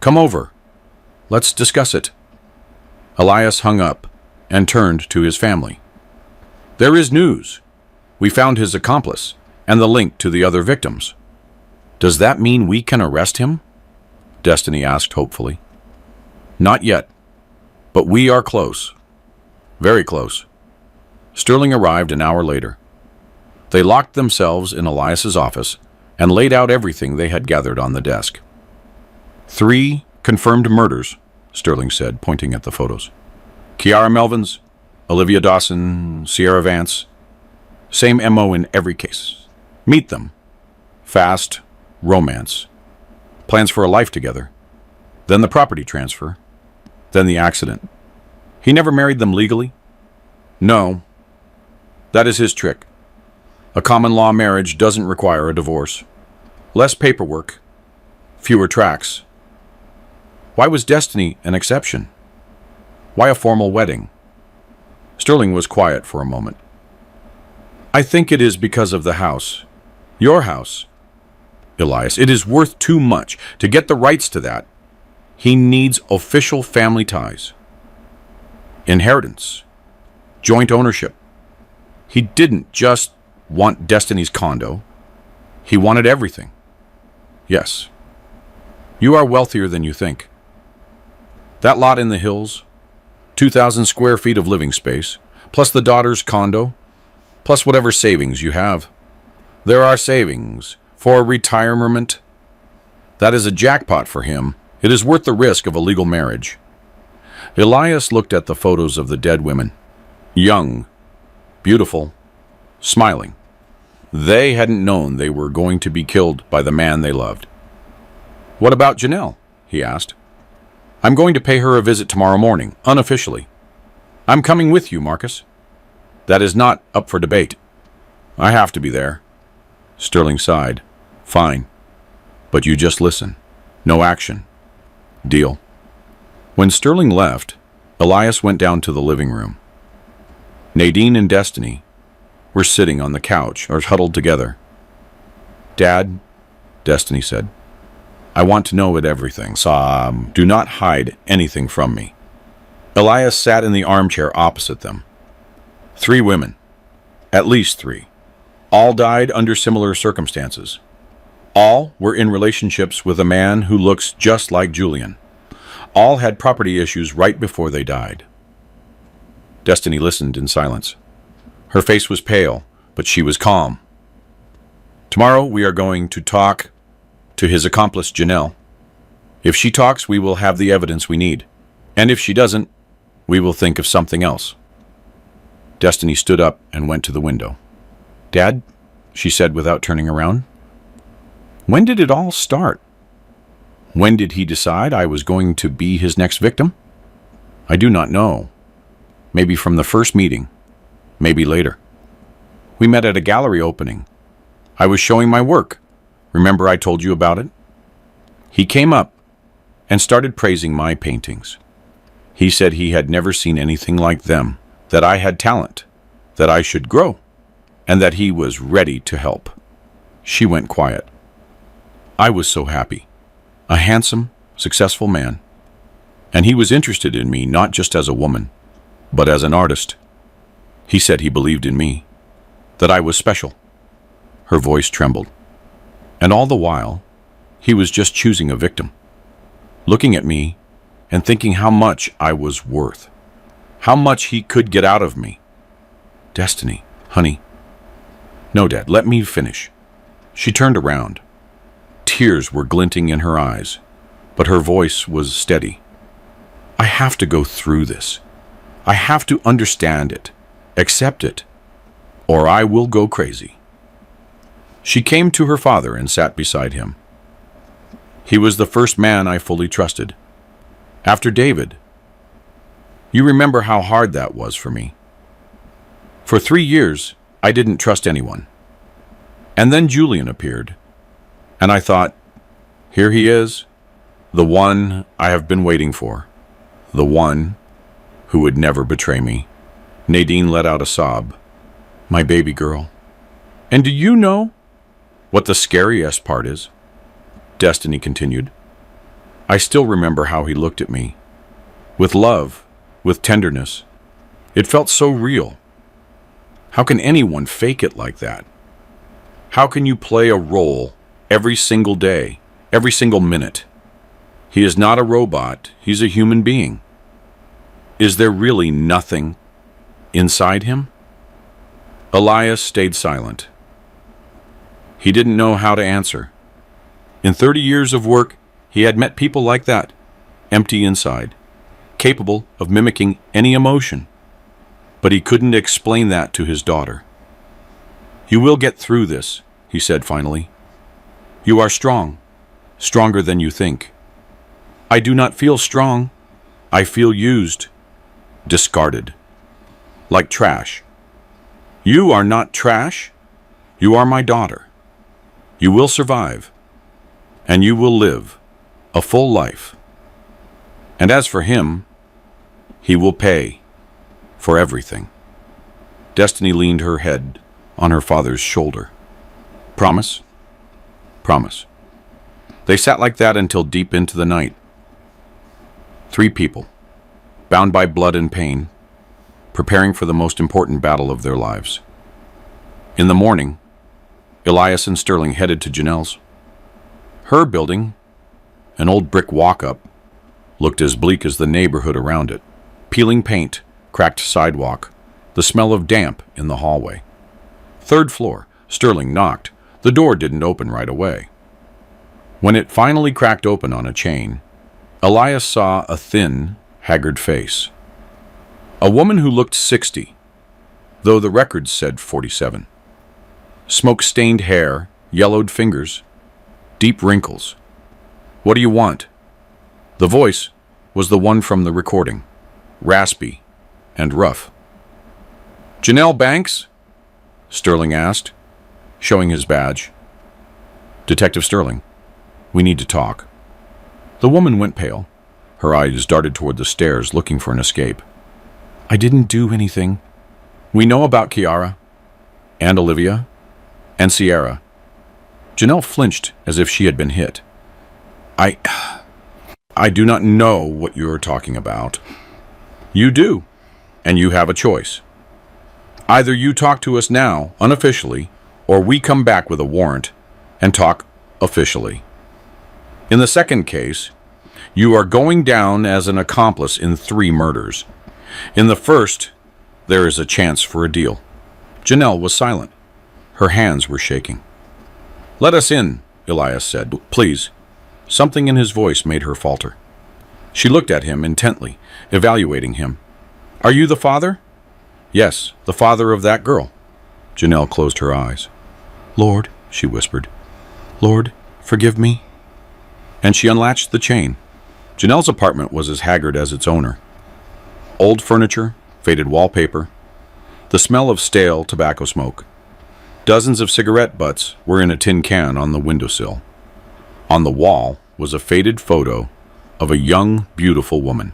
Speaker 1: Come over. Let's discuss it. Elias hung up and turned to his family. There is news. We found his accomplice and the link to the other victims. Does that mean we can arrest him? Destiny asked hopefully. Not yet, but we are close. Very close. Sterling arrived an hour later. They locked themselves in Elias's office and laid out everything they had gathered on the desk. 3 confirmed murders, Sterling said, pointing at the photos. Kiara Melvins, Olivia Dawson, Sierra Vance. Same MO in every case. Meet them. Fast, romance. Plans for a life together. Then the property transfer. Then the accident. He never married them legally? No. That is his trick. A common law marriage doesn't require a divorce. Less paperwork. Fewer tracks. Why was Destiny an exception? Why a formal wedding? Sterling was quiet for a moment. I think it is because of the house. Your house. Elias, it is worth too much to get the rights to that. He needs official family ties. Inheritance. Joint ownership. He didn't just want Destiny's condo. He wanted everything. Yes. You are wealthier than you think. That lot in the hills, 2,000 square feet of living space, plus the daughter's condo, plus whatever savings you have. There are savings for retirement. That is a jackpot for him. It is worth the risk of a legal marriage. Elias looked at the photos of the dead women. Young, beautiful, smiling. They hadn't known they were going to be killed by the man they loved. What about Janelle? He asked. I'm going to pay her a visit tomorrow morning, unofficially. I'm coming with you, Marcus. That is not up for debate. I have to be there. Sterling sighed. Fine. But you just listen. No action. Deal. When Sterling left, Elias went down to the living room. Nadine and Destiny were sitting on the couch or huddled together. Dad, Destiny said, I want to know everything, so do not hide anything from me. Elias sat in the armchair opposite them. 3 women. At least 3. All died under similar circumstances. All were in relationships with a man who looks just like Julian. All had property issues right before they died. Destiny listened in silence. Her face was pale, but she was calm. Tomorrow we are going to talk to his accomplice, Janelle. If she talks, we will have the evidence we need. And if she doesn't, we will think of something else. Destiny stood up and went to the window. Dad, she said without turning around, when did it all start? When did he decide I was going to be his next victim? I do not know. Maybe from the first meeting. Maybe later. We met at a gallery opening. I was showing my work. Remember I told you about it? He came up and started praising my paintings. He said he had never seen anything like them, that I had talent, that I should grow, and that he was ready to help. She went quiet. I was so happy. A handsome, successful man. And he was interested in me not just as a woman, but as an artist. He said he believed in me, that I was special. Her voice trembled. And all the while, he was just choosing a victim, looking at me and thinking how much I was worth, how much he could get out of me. Destiny, honey. No, Dad, let me finish. She turned around. Tears were glinting in her eyes, but her voice was steady. I have to go through this. I have to understand it, accept it, or I will go crazy. She came to her father and sat beside him. He was the first man I fully trusted. After David. You remember how hard that was for me. For 3 years, I didn't trust anyone. And then Julian appeared, and I thought, here he is, the one I have been waiting for, the one who would never betray me. Nadine let out a sob. My baby girl. And do you know what the scariest part is? Destiny continued. I still remember how he looked at me. With love, with tenderness. It felt so real. How can anyone fake it like that? How can you play a role every single day, every single minute? He is not a robot, he's a human being. Is there really nothing inside him? Elias stayed silent. He didn't know how to answer. In 30 years of work, he had met people like that, empty inside, capable of mimicking any emotion. But he couldn't explain that to his daughter. You will get through this, he said finally. You are strong, stronger than you think. I do not feel strong. I feel used, discarded, like trash. You are not trash. You are my daughter. You will survive, and you will live a full life. And as for him, he will pay for everything. Destiny leaned her head on her father's shoulder. Promise? Promise. They sat like that until deep into the night. 3 people, bound by blood and pain, preparing for the most important battle of their lives. In the morning, Elias and Sterling headed to Janelle's. Her building, an old brick walk-up, looked as bleak as the neighborhood around it. Peeling paint, cracked sidewalk, the smell of damp in the hallway. 3rd floor, Sterling knocked. The door didn't open right away. When it finally cracked open on a chain, Elias saw a thin, haggard face. A woman who looked 60, though the records said 47. Smoke-stained hair, yellowed fingers, deep wrinkles. What do you want? The voice was the one from the recording, raspy and rough. Janelle Banks? Sterling asked, showing his badge. Detective Sterling, we need to talk. The woman went pale. Her eyes darted toward the stairs, looking for an escape. I didn't do anything. We know about Kiara, and Olivia, and Sierra. Janelle flinched as if she had been hit. I do not know what you're talking about. You do, and you have a choice. Either you talk to us now, unofficially, or we come back with a warrant and talk officially. In the second case, you are going down as an accomplice in 3 murders. In the first, there is a chance for a deal. Janelle was silent. Her hands were shaking. Let us in, Elias said. Please. Something in his voice made her falter. She looked at him intently, evaluating him. Are you the father? Yes, the father of that girl. Janelle closed her eyes. Lord, she whispered. Lord, forgive me. And she unlatched the chain. Janelle's apartment was as haggard as its owner. Old furniture, faded wallpaper, the smell of stale tobacco smoke. Dozens of cigarette butts were in a tin can on the windowsill. On the wall was a faded photo of a young, beautiful woman.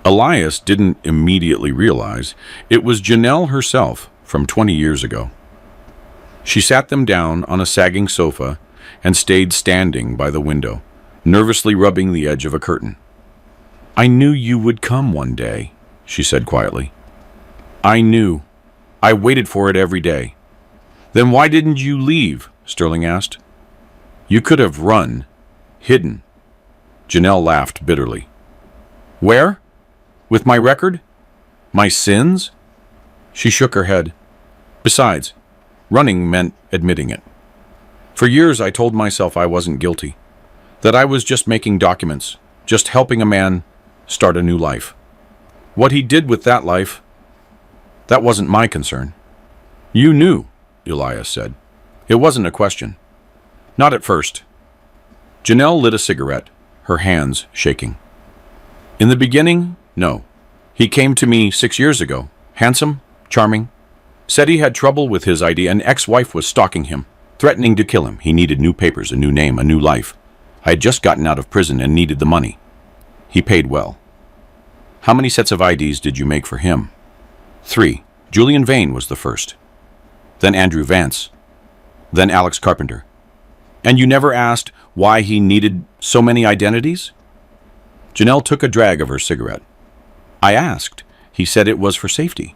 Speaker 1: Elias didn't immediately realize it was Janelle herself from 20 years ago. She sat them down on a sagging sofa and stayed standing by the window, nervously rubbing the edge of a curtain. I knew you would come one day, she said quietly. I knew. I waited for it every day. Then why didn't you leave? Sterling asked. You could have run, hidden. Janelle laughed bitterly. Where? With my record? My sins? She shook her head. Besides, running meant admitting it. For years I told myself I wasn't guilty, that I was just making documents, just helping a man start a new life. What he did with that life, that wasn't my concern. You knew, Elias said. It wasn't a question. Not at first. Janelle lit a cigarette, her hands shaking. In the beginning, no. He came to me 6 years ago, handsome, charming, said he had trouble with his ID. An ex-wife was stalking him, threatening to kill him. He needed new papers, a new name, a new life. I had just gotten out of prison and needed the money. He paid well. How many sets of IDs did you make for him? 3. Julian Vane was the first. Then Andrew Vance. Then Alex Carpenter. And you never asked why he needed so many identities? Janelle took a drag of her cigarette. I asked. He said it was for safety,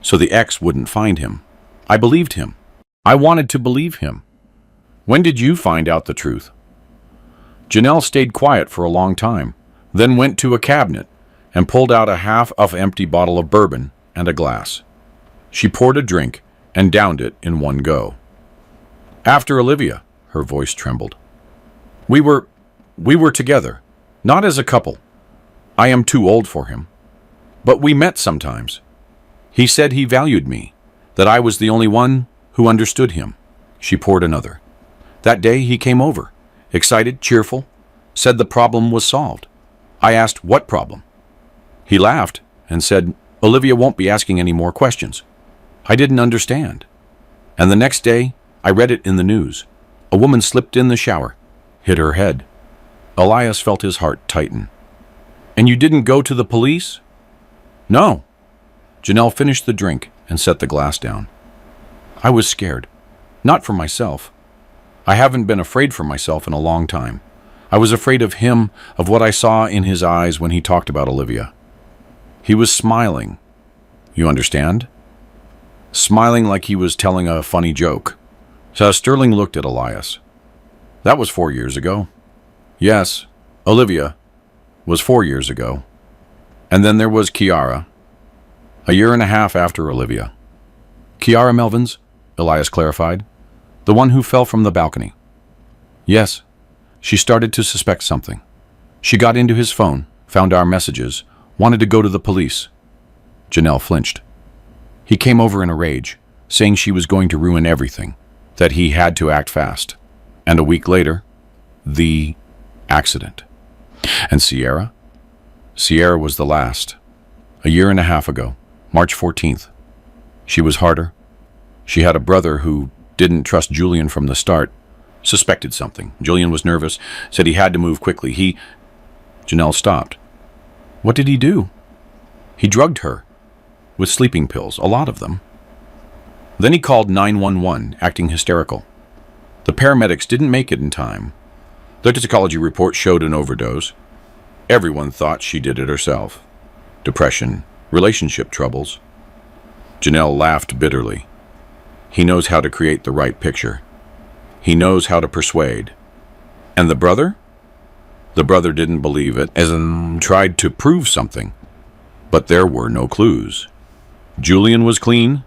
Speaker 1: so the ex wouldn't find him. I believed him. I wanted to believe him. When did you find out the truth? Janelle stayed quiet for a long time, then went to a cabinet and pulled out a half-empty bottle of bourbon and a glass. She poured a drink and downed it in one go. After Olivia, her voice trembled. We were together, not as a couple. I am too old for him. But we met sometimes. He said he valued me, that I was the only one who understood him. She poured another. That day he came over, excited, cheerful, said the problem was solved. I asked, what problem? He laughed and said, Olivia won't be asking any more questions. I didn't understand. And the next day, I read it in the news. A woman slipped in the shower, hit her head. Elias felt his heart tighten. And you didn't go to the police? No. Janelle finished the drink and set the glass down. I was scared. Not for myself. I haven't been afraid for myself in a long time. I was afraid of him, of what I saw in his eyes when he talked about Olivia. He was smiling. You understand? Smiling like he was telling a funny joke. So Sterling looked at Elias. That was 4 years ago. Yes, Olivia was 4 years ago. And then there was Kiara, a year and a half after Olivia. Kiara Melvins, Elias clarified, the one who fell from the balcony. Yes, she started to suspect something. She got into his phone, found our messages, wanted to go to the police. Janelle flinched. He came over in a rage, saying she was going to ruin everything, that he had to act fast. And a week later, the accident. And Sierra? Sierra was the last. A year and a half ago, March 14th. She was harder. She had a brother who didn't trust Julian from the start, suspected something. Julian was nervous, said he had to move quickly. Janelle stopped. What did he do? He drugged her with sleeping pills, a lot of them. Then he called 911, acting hysterical. The paramedics didn't make it in time. The toxicology report showed an overdose. Everyone thought she did it herself. Depression, relationship troubles. Janelle laughed bitterly. He knows how to create the right picture. He knows how to persuade. And the brother? The brother didn't believe it, as in tried to prove something. But there were no clues. Julian was clean.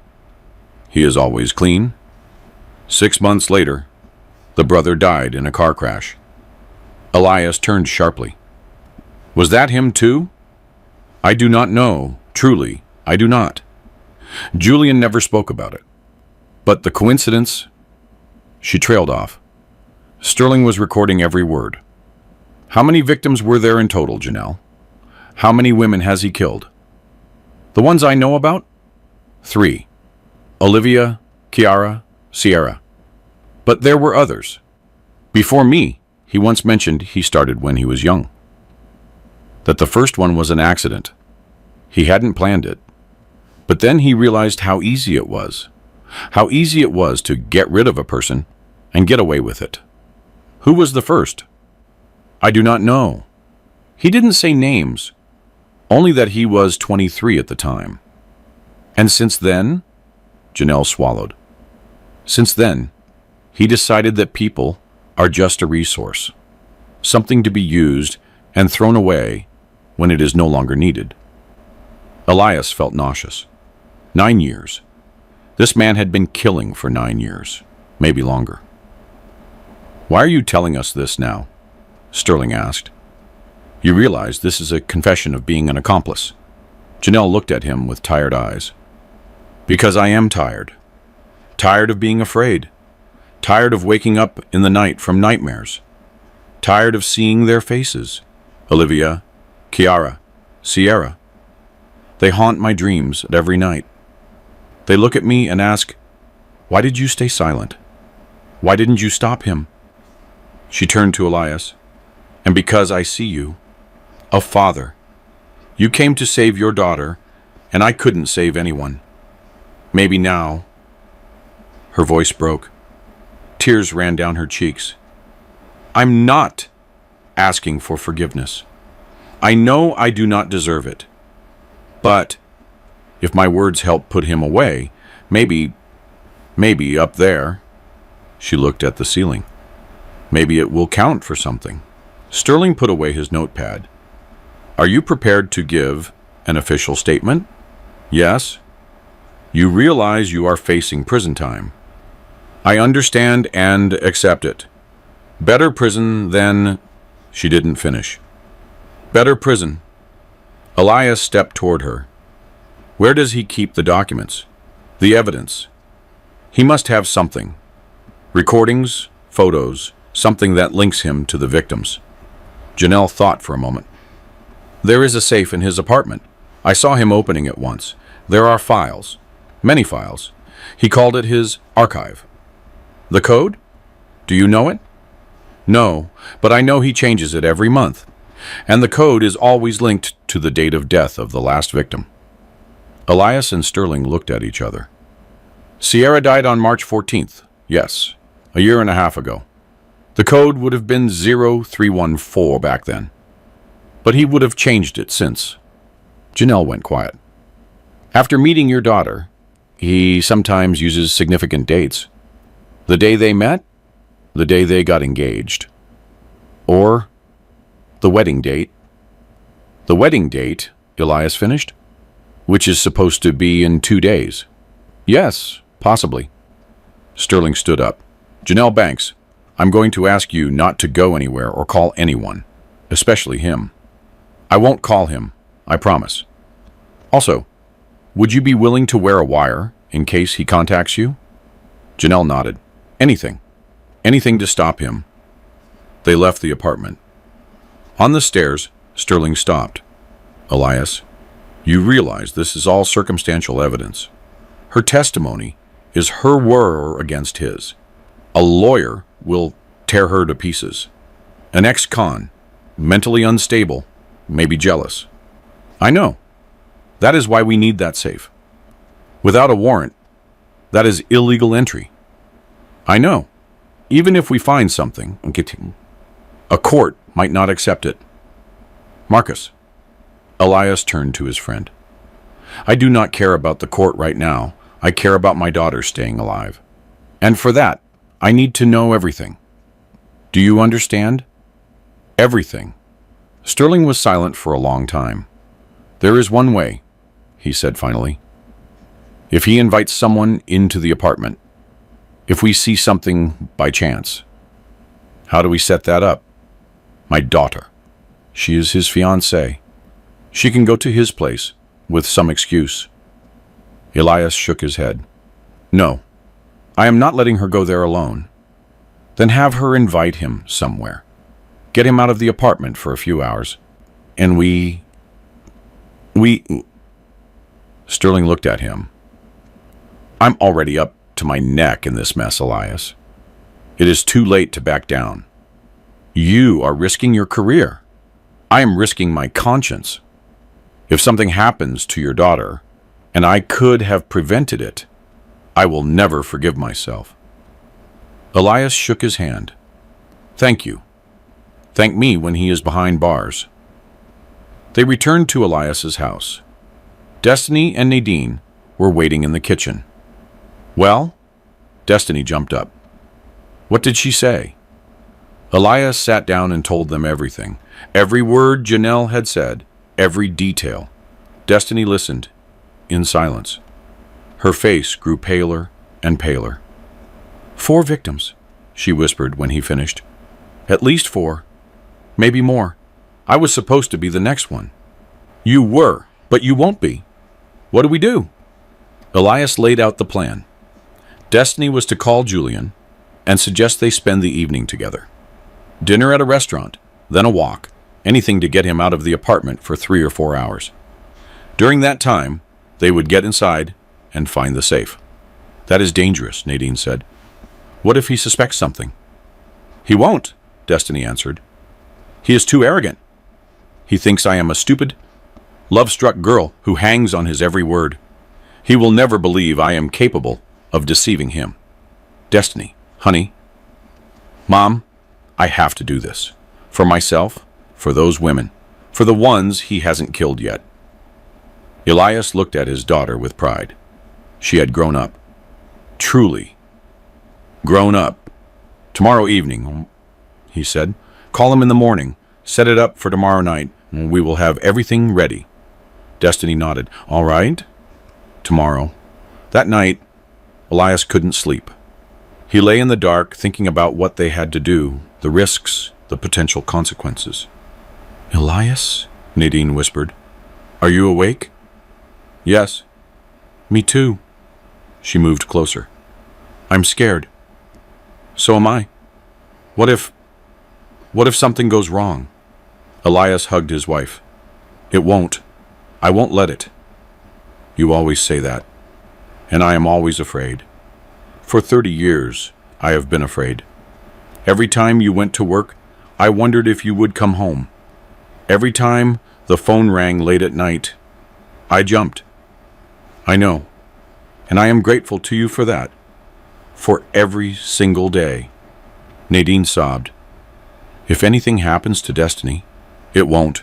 Speaker 1: He is always clean. 6 months later, the brother died in a car crash. Elias turned sharply. Was that him too? I do not know. Truly, I do not. Julian never spoke about it. But the coincidence? She trailed off. Sterling was recording every word. How many victims were there in total, Janelle? How many women has he killed? The ones I know about? 3. Olivia, Kiara, Sierra. But there were others. Before me, he once mentioned he started when he was young. That the first one was an accident. He hadn't planned it. But then he realized how easy it was. How easy it was to get rid of a person and get away with it. Who was the first? I do not know. He didn't say names, Only that he was 23 at the time. And since then, Janelle swallowed. Since then, he decided that people are just a resource, something to be used and thrown away when it is no longer needed. Elias felt nauseous. 9 years. This man had been killing for 9 years, maybe longer. "Why are you telling us this now?" Sterling asked. "You realize this is a confession of being an accomplice." Janelle looked at him with tired eyes. "Because I am tired. Tired of being afraid. Tired of waking up in the night from nightmares. Tired of seeing their faces. Olivia, Kiara, Sierra. They haunt my dreams at every night. They look at me and ask, 'Why did you stay silent? Why didn't you stop him?' She turned to Elias. "And because I see you, a father. You came to save your daughter, and I couldn't save anyone. Maybe now." Her voice broke. Tears ran down her cheeks. "I'm not asking for forgiveness. I know I do not deserve it. But if my words help put him away, maybe up there," she looked at the ceiling, "maybe it will count for something." Sterling put away his notepad. "Are you prepared to give an official statement?" "Yes." "You realize you are facing prison time." "I understand and accept it. Better prison than—" She didn't finish. "Better prison." Elias stepped toward her. "Where does he keep the documents? The evidence? He must have something. Recordings, photos, something that links him to the victims." Janelle thought for a moment. "There is a safe in his apartment. I saw him opening it once. There are files. Many files. He called it his archive." "The code? Do you know it?" "No, but I know he changes it every month. And the code is always linked to the date of death of the last victim." Elias and Sterling looked at each other. "Sierra died on March 14th. Yes, a year and a half ago. The code would have been 0314 back then. But he would have changed it since." Janelle went quiet. "After meeting your daughter, he sometimes uses significant dates. The day they met, the day they got engaged. Or the wedding date." "The wedding date," Elias finished, "which is supposed to be in 2 days." "Yes, possibly." Sterling stood up. "Janelle Banks, I'm going to ask you not to go anywhere or call anyone, especially him." "I won't call him, I promise. Also, would you be willing to wear a wire in case he contacts you?" Janelle nodded. "Anything. Anything to stop him." They left the apartment. On the stairs, Sterling stopped. "Elias, you realize this is all circumstantial evidence. Her testimony is her word against his. A lawyer will tear her to pieces. An ex-con, mentally unstable, maybe jealous. I know. That is why we need that safe. Without a warrant, that is illegal entry. I know. Even if we find something, a court might not accept it. Marcus." Elias turned to his friend. "I do not care about the court right now. I care about my daughter staying alive. And for that, I need to know everything. Do you understand? Everything." Sterling was silent for a long time. "There is one way," he said finally. "If he invites someone into the apartment, if we see something by chance." "How do we set that up?" "My daughter. She is his fiancée. She can go to his place with some excuse." Elias shook his head. "No, I am not letting her go there alone." "Then have her invite him somewhere. Get him out of the apartment for a few hours. And we... Sterling looked at him. "I'm already up to my neck in this mess, Elias. It is too late to back down. You are risking your career. I am risking my conscience. If something happens to your daughter, and I could have prevented it, I will never forgive myself." Elias shook his hand. "Thank you. Thank me when he is behind bars." They returned to Elias's house. Destiny and Nadine were waiting in the kitchen. Well? Destiny jumped up. What did she say? Elias sat down and told them everything. Every word Janelle had said, every detail. Destiny listened, in silence. Her face grew paler and paler. 4 victims, she whispered when he finished. At least 4. Maybe more. I was supposed to be the next one. You were, but you won't be. What do we do? Elias laid out the plan. Destiny was to call Julian and suggest they spend the evening together. Dinner at a restaurant, then a walk, anything to get him out of the apartment for 3 or 4 hours. During that time, they would get inside and find the safe. That is dangerous, Nadine said. What if he suspects something? He won't, Destiny answered. He is too arrogant. He thinks I am a stupid, love-struck girl who hangs on his every word. He will never believe I am capable of deceiving him. Destiny, honey. Mom, I have to do this. For myself, for those women, for the ones he hasn't killed yet. Elias looked at his daughter with pride. She had grown up. Truly. Grown up. Tomorrow evening, he said. Call him in the morning. Set it up for tomorrow night. We will have everything ready. Destiny nodded. All right. Tomorrow. That night, Elias couldn't sleep. He lay in the dark, thinking about what they had to do, the risks, the potential consequences. Elias? Nadine whispered. Are you awake? Yes. Me too. She moved closer. I'm scared. So am I. What if something goes wrong? Elias hugged his wife. It won't. I won't let it. You always say that. And I am always afraid. For 30 years, I have been afraid. Every time you went to work, I wondered if you would come home. Every time the phone rang late at night, I jumped. I know. And I am grateful to you for that. For every single day. Nadine sobbed. If anything happens to Destiny, it won't.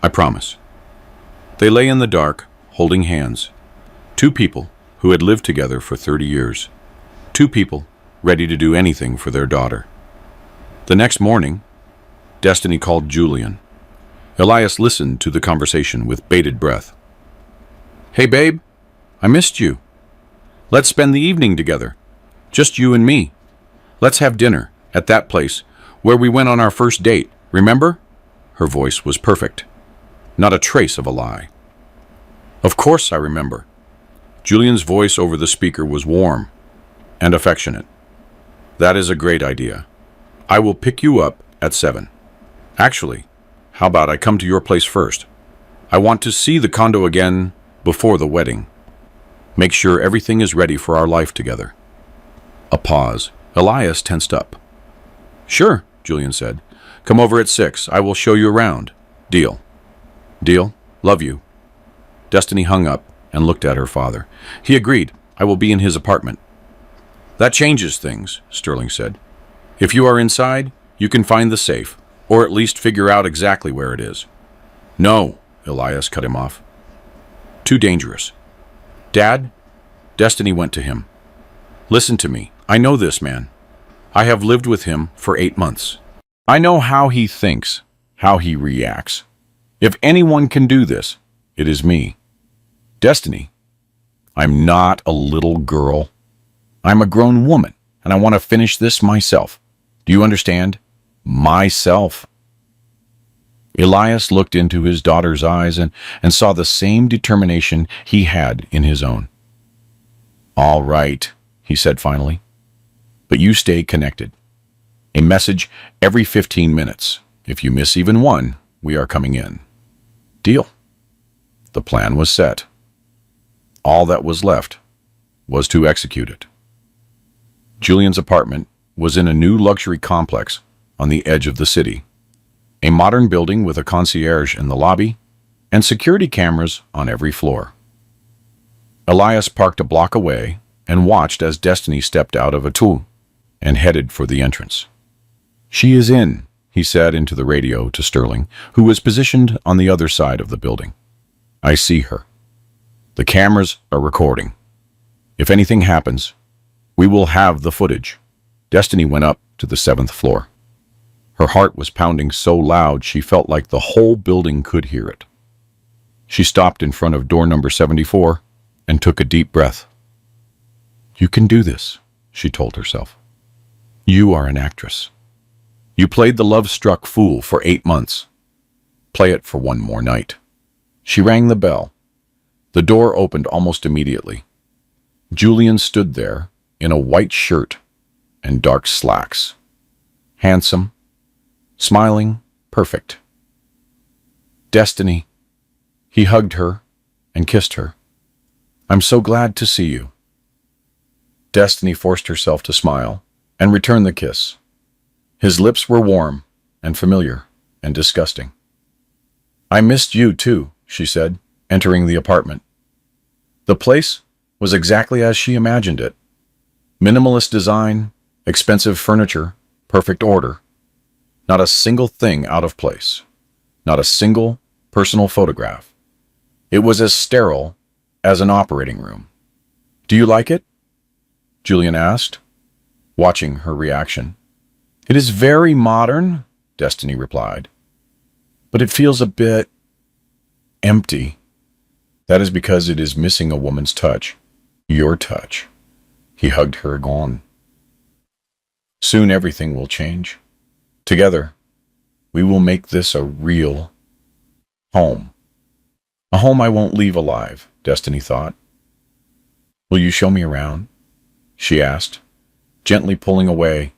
Speaker 1: I promise. They lay in the dark, holding hands. 2 people who had lived together for 30 years. 2 people ready to do anything for their daughter. The next morning, Destiny called Julian. Elias listened to the conversation with bated breath. Hey, babe, I missed you. Let's spend the evening together. Just you and me. Let's have dinner at that place where we went on our first date, remember? Her voice was perfect. Not a trace of a lie. Of course I remember. Julian's voice over the speaker was warm and affectionate. That is a great idea. I will pick you up at 7. Actually, how about I come to your place first? I want to see the condo again before the wedding. Make sure everything is ready for our life together. A pause. Elias tensed up. Sure, Julian said. Come over at 6. I will show you around. Deal. Deal. Love you. Destiny hung up and looked at her father. He agreed. I will be in his apartment. That changes things, Sterling said. If you are inside, you can find the safe, or at least figure out exactly where it is. No, Elias cut him off. Too dangerous. Dad? Destiny went to him. Listen to me. I know this man. I have lived with him for 8 months. I know how he thinks, how he reacts. If anyone can do this, it is me. Destiny, I'm not a little girl. I'm a grown woman, and I want to finish this myself. Do you understand? Myself. Elias looked into his daughter's eyes and saw the same determination he had in his own. All right, he said finally. But you stay connected. A message every 15 minutes. If you miss even one, we are coming in. Deal. The plan was set. All that was left was to execute it. Julian's apartment was in a new luxury complex on the edge of the city. A modern building with a concierge in the lobby and security cameras on every floor. Elias parked a block away and watched as Destiny stepped out of a tool and headed for the entrance. She is in, he said into the radio to Sterling, who was positioned on the other side of the building. I see her. The cameras are recording. If anything happens, we will have the footage. Destiny went up to the 7th floor. Her heart was pounding so loud she felt like the whole building could hear it. She stopped in front of door number 74 and took a deep breath. You can do this, she told herself. You are an actress. You played the love-struck fool for 8 months. Play it for one more night. She rang the bell. The door opened almost immediately. Julian stood there in a white shirt and dark slacks. Handsome, smiling, perfect. Destiny. He hugged her and kissed her. I'm so glad to see you. Destiny forced herself to smile and return the kiss. His lips were warm and familiar and disgusting. I missed you too, she said, entering the apartment. The place was exactly as she imagined it. Minimalist design, expensive furniture, perfect order. Not a single thing out of place. Not a single personal photograph. It was as sterile as an operating room. Do you like it? Julian asked, watching her reaction. It is very modern, Destiny replied. But it feels a bit empty. That is because it is missing a woman's touch. Your touch. He hugged her again. Soon everything will change. Together, we will make this a real home. A home I won't leave alive, Destiny thought. Will you show me around? She asked, gently pulling away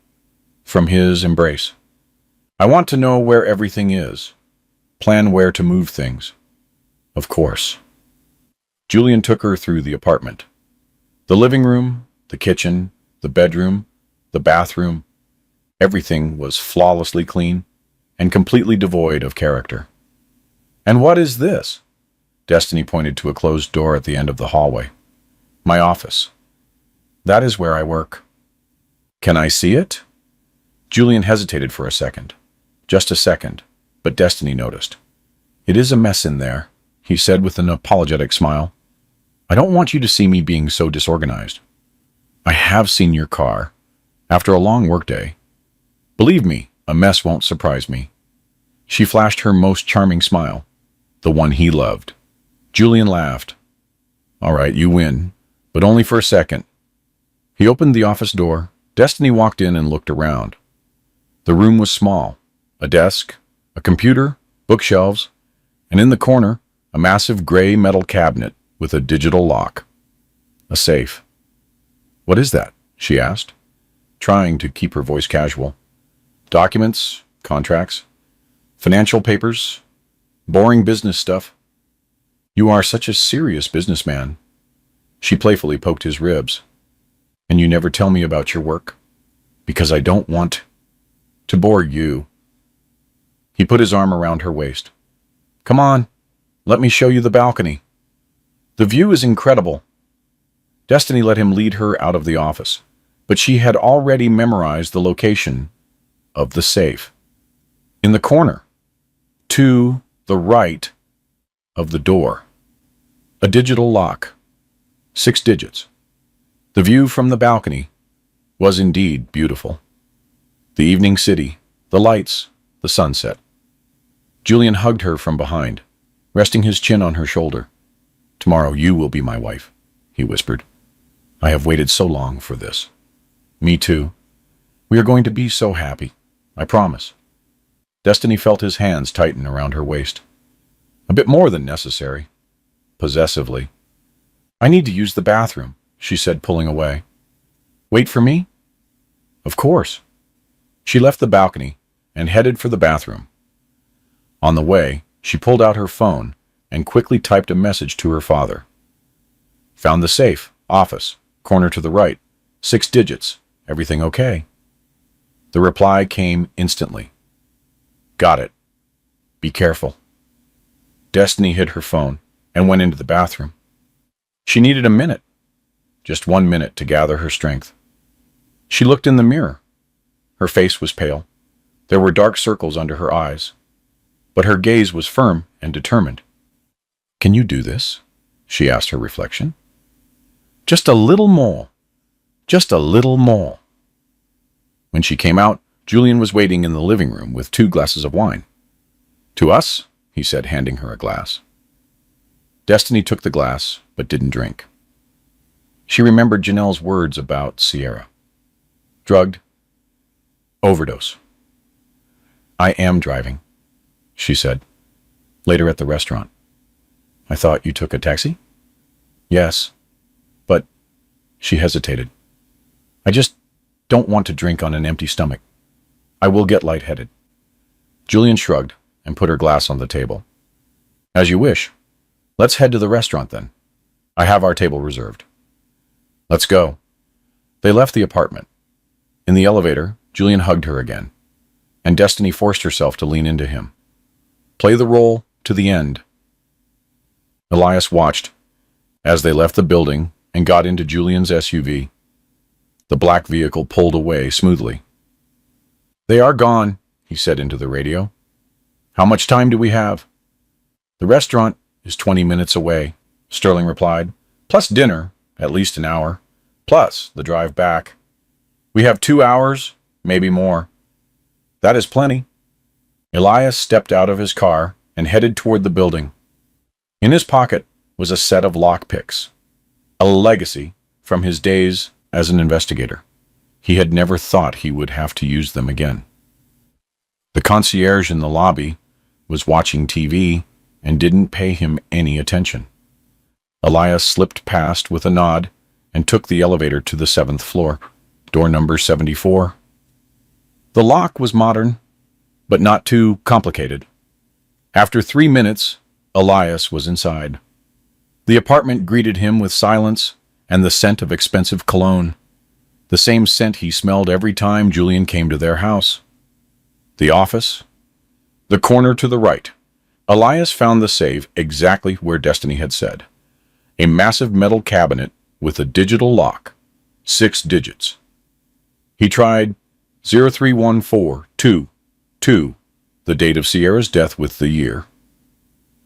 Speaker 1: from his embrace. I want to know where everything is. Plan where to move things. Of course. Julian took her through the apartment. The living room, the kitchen, the bedroom, the bathroom. Everything was flawlessly clean and completely devoid of character. And what is this? Destiny pointed to a closed door at the end of the hallway. My office. That is where I work. Can I see it? Julian hesitated for a second. Just a second, but Destiny noticed. It is a mess in there, he said with an apologetic smile. I don't want you to see me being so disorganized. I have seen your car, after a long workday. Believe me, a mess won't surprise me. She flashed her most charming smile, the one he loved. Julian laughed. All right, you win, but only for a second. He opened the office door. Destiny walked in and looked around. The room was small. A desk, a computer, bookshelves, and in the corner, a massive gray metal cabinet with a digital lock. A safe. What is that? She asked, trying to keep her voice casual. Documents, contracts, financial papers, boring business stuff. You are such a serious businessman. She playfully poked his ribs. And you never tell me about your work? Because I don't want to bore you. He put his arm around her waist. Come on, let me show you the balcony. The view is incredible. Destiny let him lead her out of the office, but she had already memorized the location of the safe. In the corner, to the right of the door. A digital lock. 6 digits. The view from the balcony was indeed beautiful. The evening city, the lights, the sunset. Julian hugged her from behind, resting his chin on her shoulder. Tomorrow you will be my wife, he whispered. I have waited so long for this. Me too. We are going to be so happy. I promise. Destiny felt his hands tighten around her waist. A bit more than necessary. Possessively. I need to use the bathroom, she said, pulling away. Wait for me? Of course. She left the balcony and headed for the bathroom. On the way, she pulled out her phone and quickly typed a message to her father. Found the safe, office, corner to the right, 6 digits, everything okay? The reply came instantly. Got it. Be careful. Destiny hid her phone and went into the bathroom. She needed a minute, just 1 minute to gather her strength. She looked in the mirror. Her face was pale. There were dark circles under her eyes, but her gaze was firm and determined. "Can you do this?" she asked her reflection. "Just a little more. Just a little more." When she came out, Julian was waiting in the living room with 2 glasses of wine. "To us?" he said, handing her a glass. Destiny took the glass, but didn't drink. She remembered Janelle's words about Sierra. Drugged. Overdose. "I am driving," she said, later at the restaurant. "I thought you took a taxi?" "Yes, but—" She hesitated. "I just don't want to drink on an empty stomach. I will get lightheaded." Julian shrugged and put her glass on the table. "As you wish. Let's head to the restaurant then. I have our table reserved." "Let's go." They left the apartment. In the elevator, Julian hugged her again, and Destiny forced herself to lean into him. Play the role to the end. Elias watched as they left the building and got into Julian's SUV. The black vehicle pulled away smoothly. "They are gone," he said into the radio. "How much time do we have?" "The restaurant is 20 minutes away," Sterling replied. "Plus dinner, at least an hour. Plus the drive back. We have 2 hours, maybe more." "That is plenty." Elias stepped out of his car and headed toward the building. In his pocket was a set of lockpicks, a legacy from his days as an investigator. He had never thought he would have to use them again. The concierge in the lobby was watching TV and didn't pay him any attention. Elias slipped past with a nod and took the elevator to the 7th floor, door number 74. The lock was modern, but not too complicated. After 3 minutes, Elias was inside. The apartment greeted him with silence and the scent of expensive cologne, the same scent he smelled every time Julian came to their house. The office, the corner to the right. Elias found the safe exactly where Destiny had said. A massive metal cabinet with a digital lock, 6 digits. He tried 0314222, the date of Sierra's death with the year.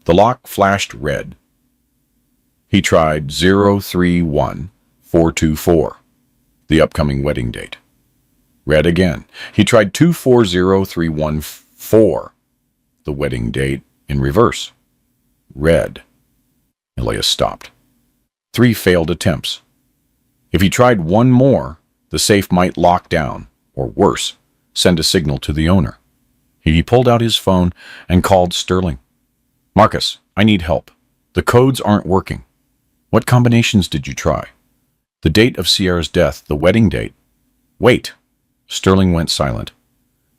Speaker 1: The lock flashed red. He tried 031424, the upcoming wedding date. Red again. He tried 240314, the wedding date in reverse. Red. Elias stopped. 3 failed attempts. If he tried one more, the safe might lock down, or worse, send a signal to the owner. He pulled out his phone and called Sterling. "Marcus, I need help. The codes aren't working. What combinations did you try? The date of Sierra's death, the wedding date." "Wait." Sterling went silent.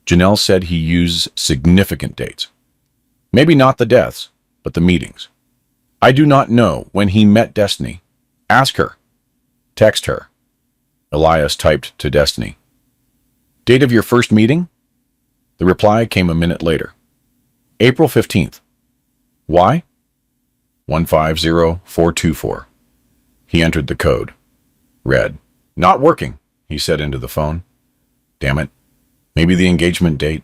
Speaker 1: Janelle said he used significant dates. Maybe not the deaths, but the meetings. "I do not know when he met Destiny. Ask her. Text her." Elias typed to Destiny. "Date of your first meeting?" The reply came a minute later. "April 15th. Why?" 150424. He entered the code. Red. "Not working," he said into the phone. "Damn it. Maybe the engagement date."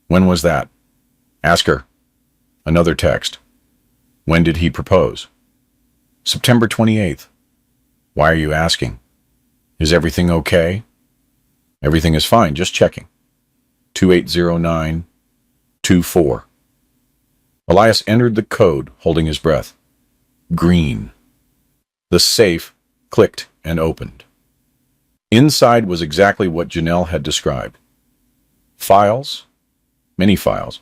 Speaker 1: "When was that?" "Ask her." Another text. "When did he propose?" "September 28th. Why are you asking? Is everything okay?" "Everything is fine, just checking." 280924. Elias entered the code, holding his breath. Green. The safe clicked and opened. Inside was exactly what Janelle had described. Files, many files,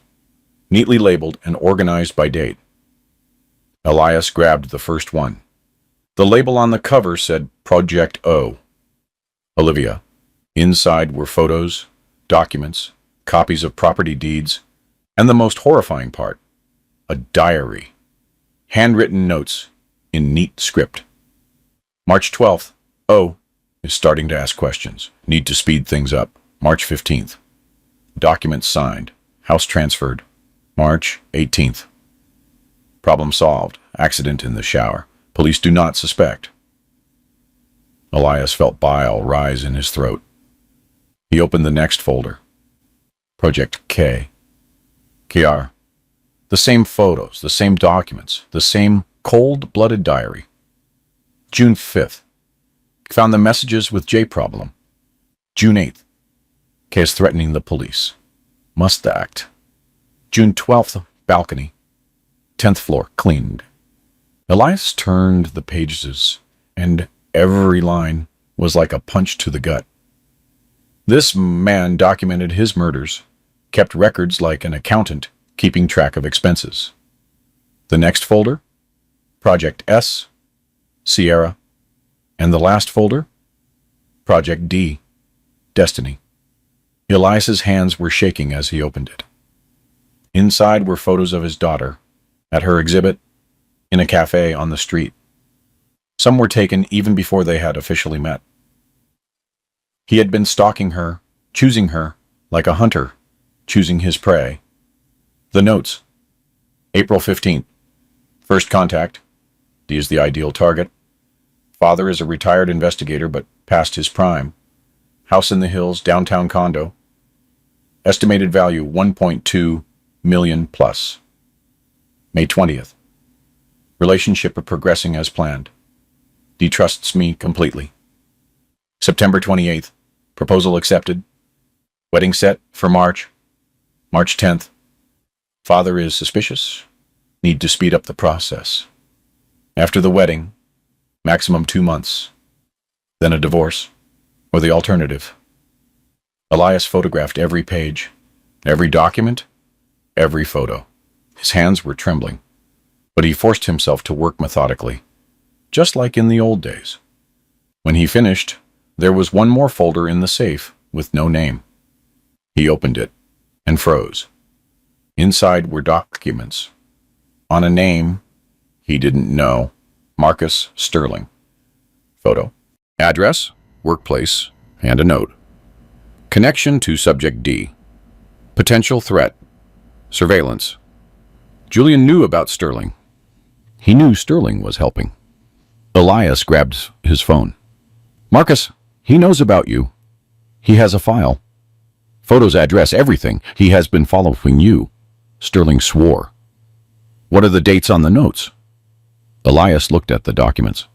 Speaker 1: neatly labeled and organized by date. Elias grabbed the first one. The label on the cover said Project O. Olivia. Inside were photos, documents, copies of property deeds, and the most horrifying part, a diary. Handwritten notes in neat script. March 12th. O is starting to ask questions. Need to speed things up. March 15th. Documents signed. House transferred. March 18th. Problem solved. Accident in the shower. Police do not suspect. Elias felt bile rise in his throat. He opened the next folder. Project K. KR. The same photos, the same documents, the same cold-blooded diary. June 5th. Found the messages with J problem. June 8th. K is threatening the police. Must act. June 12th. Balcony. 10th floor. Cleaned. Elias turned the pages, and every line was like a punch to the gut. This man documented his murders, kept records like an accountant, keeping track of expenses. The next folder? Project S, Sierra, and the last folder? Project D, Destiny. Elias's hands were shaking as he opened it. Inside were photos of his daughter, at her exhibit, in a cafe on the street. Some were taken even before they had officially met. He had been stalking her, choosing her, like a hunter, choosing his prey. The notes. April 15th. First contact. D is the ideal target. Father is a retired investigator but past his prime. House in the hills, downtown condo. Estimated value 1.2 million plus. May 20th. Relationship progressing as planned. D trusts me completely. September 28th. Proposal accepted. Wedding set for March. March 10th. Father is suspicious. Need to speed up the process. After the wedding, maximum 2 months. Then a divorce, or the alternative. Elias photographed every page, every document, every photo. His hands were trembling, but he forced himself to work methodically, just like in the old days. When he finished, there was one more folder in the safe with no name. He opened it and froze. Inside were documents. On a name he didn't know, Marcus Sterling. Photo. Address, workplace, and a note. Connection to subject D. Potential threat. Surveillance. Julian knew about Sterling. He knew Sterling was helping. Elias grabbed his phone. Marcus, he knows about you. He has a file. Photos, address, everything. He has been following you. Sterling swore. What are the dates on the notes? Elias looked at the documents.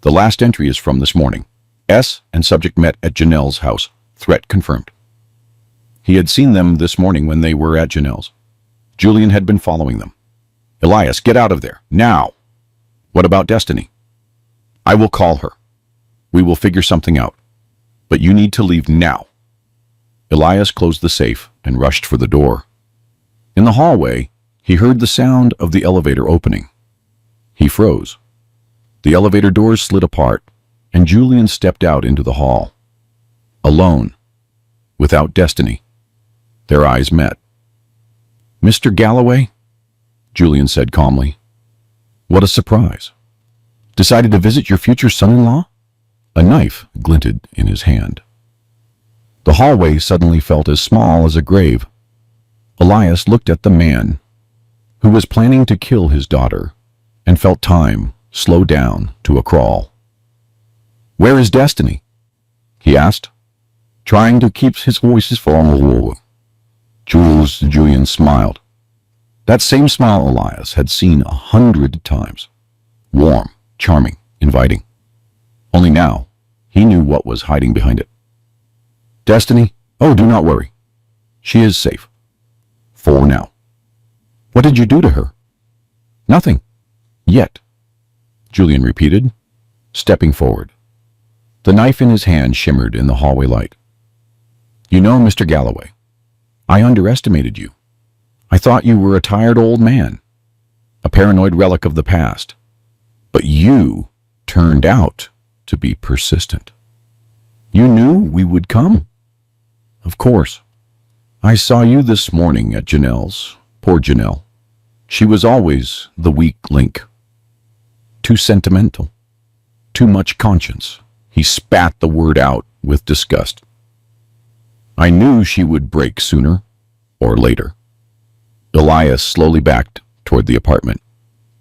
Speaker 1: The last entry is from this morning. S and subject met at Janelle's house. Threat confirmed. He had seen them this morning when they were at Janelle's. Julian had been following them. Elias, get out of there, now. What about Destiny? I will call her. We will figure something out. But you need to leave now. Elias closed the safe and rushed for the door. In the hallway, he heard the sound of the elevator opening. He froze. The elevator doors slid apart, and Julian stepped out into the hall. Alone, without Destiny. Their eyes met. Mr. Galloway? Julian said calmly. What a surprise. Decided to visit your future son-in-law? A knife glinted in his hand. The hallway suddenly felt as small as a grave. Elias looked at the man who was planning to kill his daughter and felt time slow down to a crawl. Where is Destiny? He asked, trying to keep his voice formal. Julian smiled. That same smile Elias had seen 100 times. Warm, charming, inviting. Only now, he knew what was hiding behind it. Destiny? Oh, do not worry. She is safe. For now. What did you do to her? Nothing. Yet. Julian repeated, stepping forward. The knife in his hand shimmered in the hallway light. You know, Mr. Galloway, I underestimated you. I thought you were a tired old man, a paranoid relic of the past. But you turned out to be persistent. You knew we would come? Of course. I saw you this morning at Janelle's. Poor Janelle. She was always the weak link. Too sentimental. Too much conscience. He spat the word out with disgust. I knew she would break sooner or later. Elias slowly backed toward the apartment.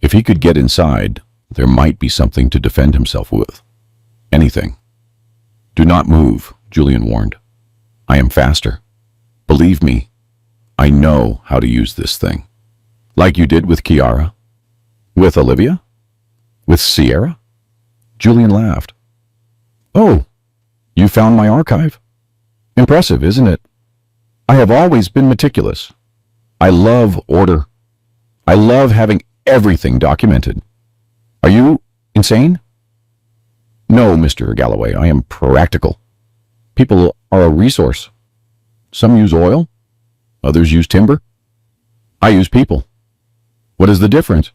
Speaker 1: If he could get inside, there might be something to defend himself with. Anything. Do not move, Julian warned. I am faster. Believe me, I know how to use this thing. Like you did with Kiara? With Olivia? With Sierra? Julian laughed. Oh, you found my archive? Impressive, isn't it? I have always been meticulous. I love order. I love having everything documented. Are you insane? No, Mr. Galloway, I am practical. People are a resource. Some use oil, others use timber. I use people. What is the difference?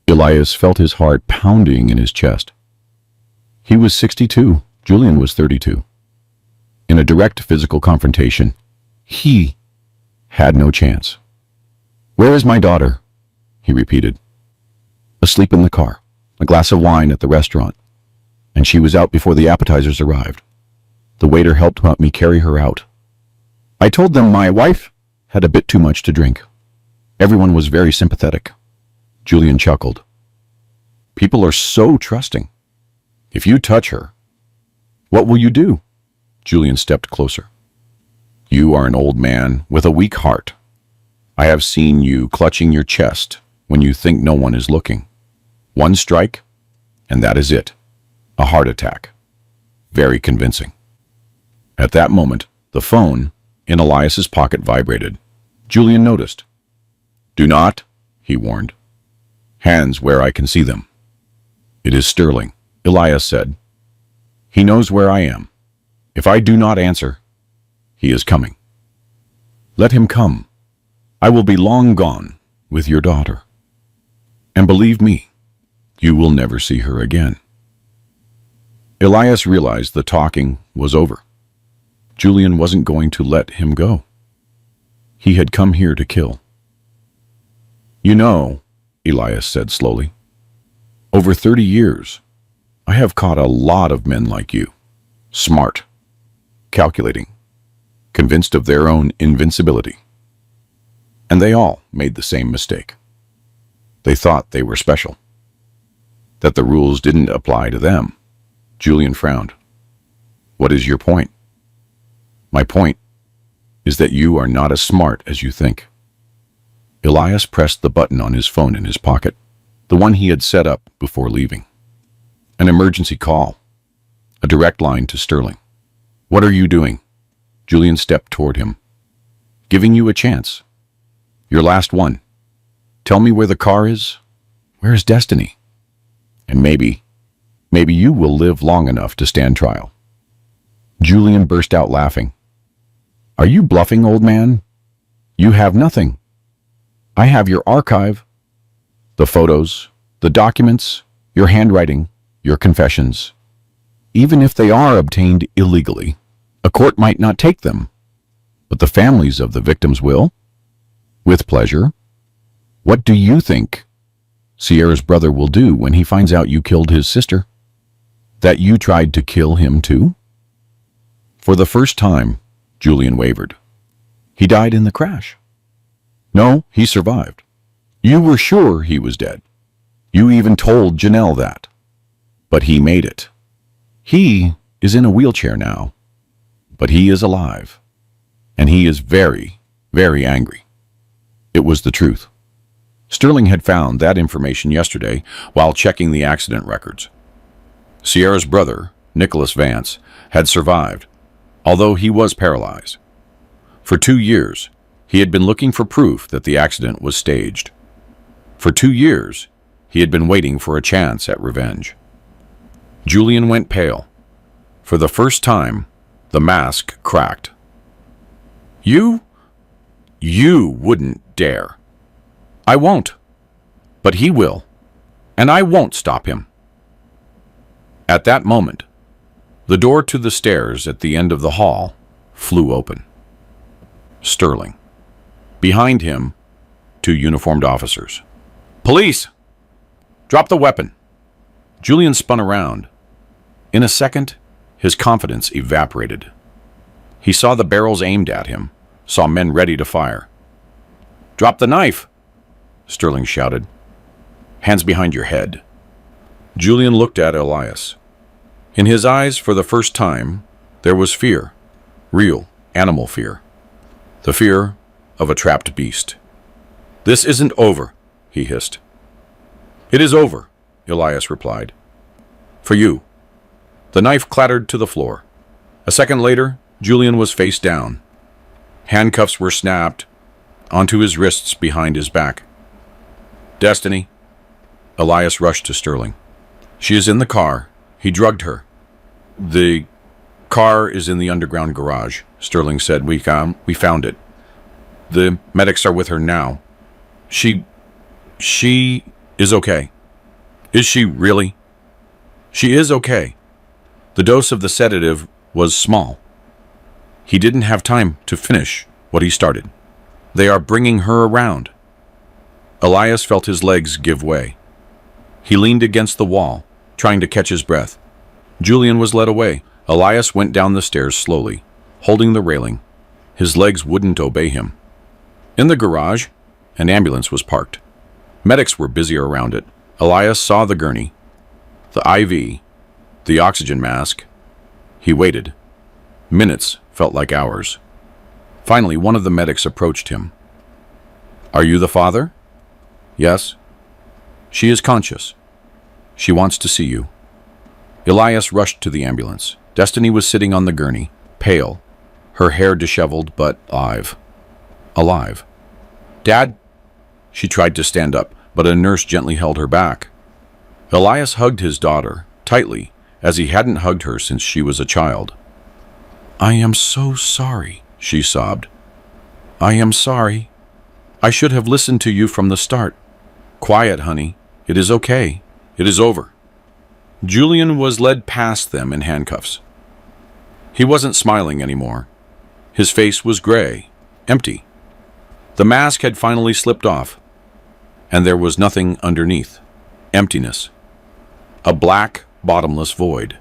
Speaker 1: Elias felt his heart pounding in his chest. He was 62, Julian was 32. In a direct physical confrontation, he had no chance. Where is my daughter? He repeated. Asleep in the car, a glass of wine at the restaurant, and she was out before the appetizers arrived. The waiter helped me carry her out. I told them my wife had a bit too much to drink. Everyone was very sympathetic. Julian chuckled. People are so trusting. If you touch her, what will you do? Julian stepped closer. You are an old man with a weak heart. I have seen you clutching your chest when you think no one is looking. One strike, and that is it. A heart attack. Very convincing. At that moment, the phone in Elias's pocket vibrated. Julian noticed. Do not, he warned. Hands where I can see them. It is Sterling, Elias said. He knows where I am. If I do not answer, he is coming. Let him come. I will be long gone with your daughter. And believe me, you will never see her again. Elias realized the talking was over. Julian wasn't going to let him go. He had come here to kill. You know, Elias said slowly, over 30 years, I have caught a lot of men like you. Smart, calculating, convinced of their own invincibility. And they all made the same mistake. They thought they were special, that the rules didn't apply to them. Julian frowned. What is your point? My point is that you are not as smart as you think. Elias pressed the button on his phone in his pocket, the one he had set up before leaving. An emergency call, a direct line to Sterling. What are you doing? Julian stepped toward him. Giving you a chance. Your last one. Tell me where the car is. Where is Destiny? And maybe you will live long enough to stand trial. Julian burst out laughing. Are you bluffing, old man? You have nothing. I have your archive. The photos, the documents, your handwriting, your confessions. Even if they are obtained illegally, a court might not take them. But the families of the victims will. With pleasure. What do you think Sierra's brother will do when he finds out you killed his sister? That you tried to kill him too? For the first time, Julian wavered. He died in the crash. No, he survived. You were sure he was dead. You even told Janelle that. But he made it. He is in a wheelchair now. But he is alive. And he is very, very angry. It was the truth. Sterling had found that information yesterday while checking the accident records. Sierra's brother, Nicholas Vance, had survived, although he was paralyzed. For 2 years, he had been looking for proof that the accident was staged. For 2 years, he had been waiting for a chance at revenge. Julian went pale. For the first time, the mask cracked. You wouldn't dare. I won't. But he will. And I won't stop him. At that moment, the door to the stairs at the end of the hall flew open. Sterling. Behind him, 2 uniformed officers. Police! Drop the weapon. Julian spun around. In a second, his confidence evaporated. He saw the barrels aimed at him, saw men ready to fire. Drop the knife, Sterling shouted. Hands behind your head. Julian looked at Elias. In his eyes, for the first time, there was fear. Real, animal fear. the fear of a trapped beast. "This isn't over," he hissed. "It is over," Elias replied. "For you." The knife clattered to the floor. A second later, Julian was face down. Handcuffs were snapped onto his wrists behind his back. "Destiny." Elias rushed to Sterling. "She is in the car. He drugged her." "The car is in the underground garage," Sterling said. We found it. The medics are with her now. She is okay." "Is she really?" "She is okay. The dose of the sedative was small. He didn't have time to finish what he started. They are bringing her around." Elias felt his legs give way. He leaned against the wall, trying to catch his breath. Julian was led away. Elias went down the stairs slowly, holding the railing. His legs wouldn't obey him. In the garage, an ambulance was parked. Medics were busy around it. Elias saw the gurney, the IV, the oxygen mask. He waited. Minutes felt like hours. Finally, one of the medics approached him. "Are you the father?" "Yes." "She is conscious. She wants to see you." Elias rushed to the ambulance. Destiny was sitting on the gurney, pale, her hair disheveled but alive. Alive. "Dad?" She tried to stand up, but a nurse gently held her back. Elias hugged his daughter tightly, as he hadn't hugged her since she was a child. "I am so sorry," she sobbed. "I am sorry. I should have listened to you from the start." "Quiet, honey. It is okay. It is over." Julian was led past them in handcuffs. He wasn't smiling anymore. His face was gray, empty. The mask had finally slipped off, and there was nothing underneath. Emptiness. A black, bottomless void.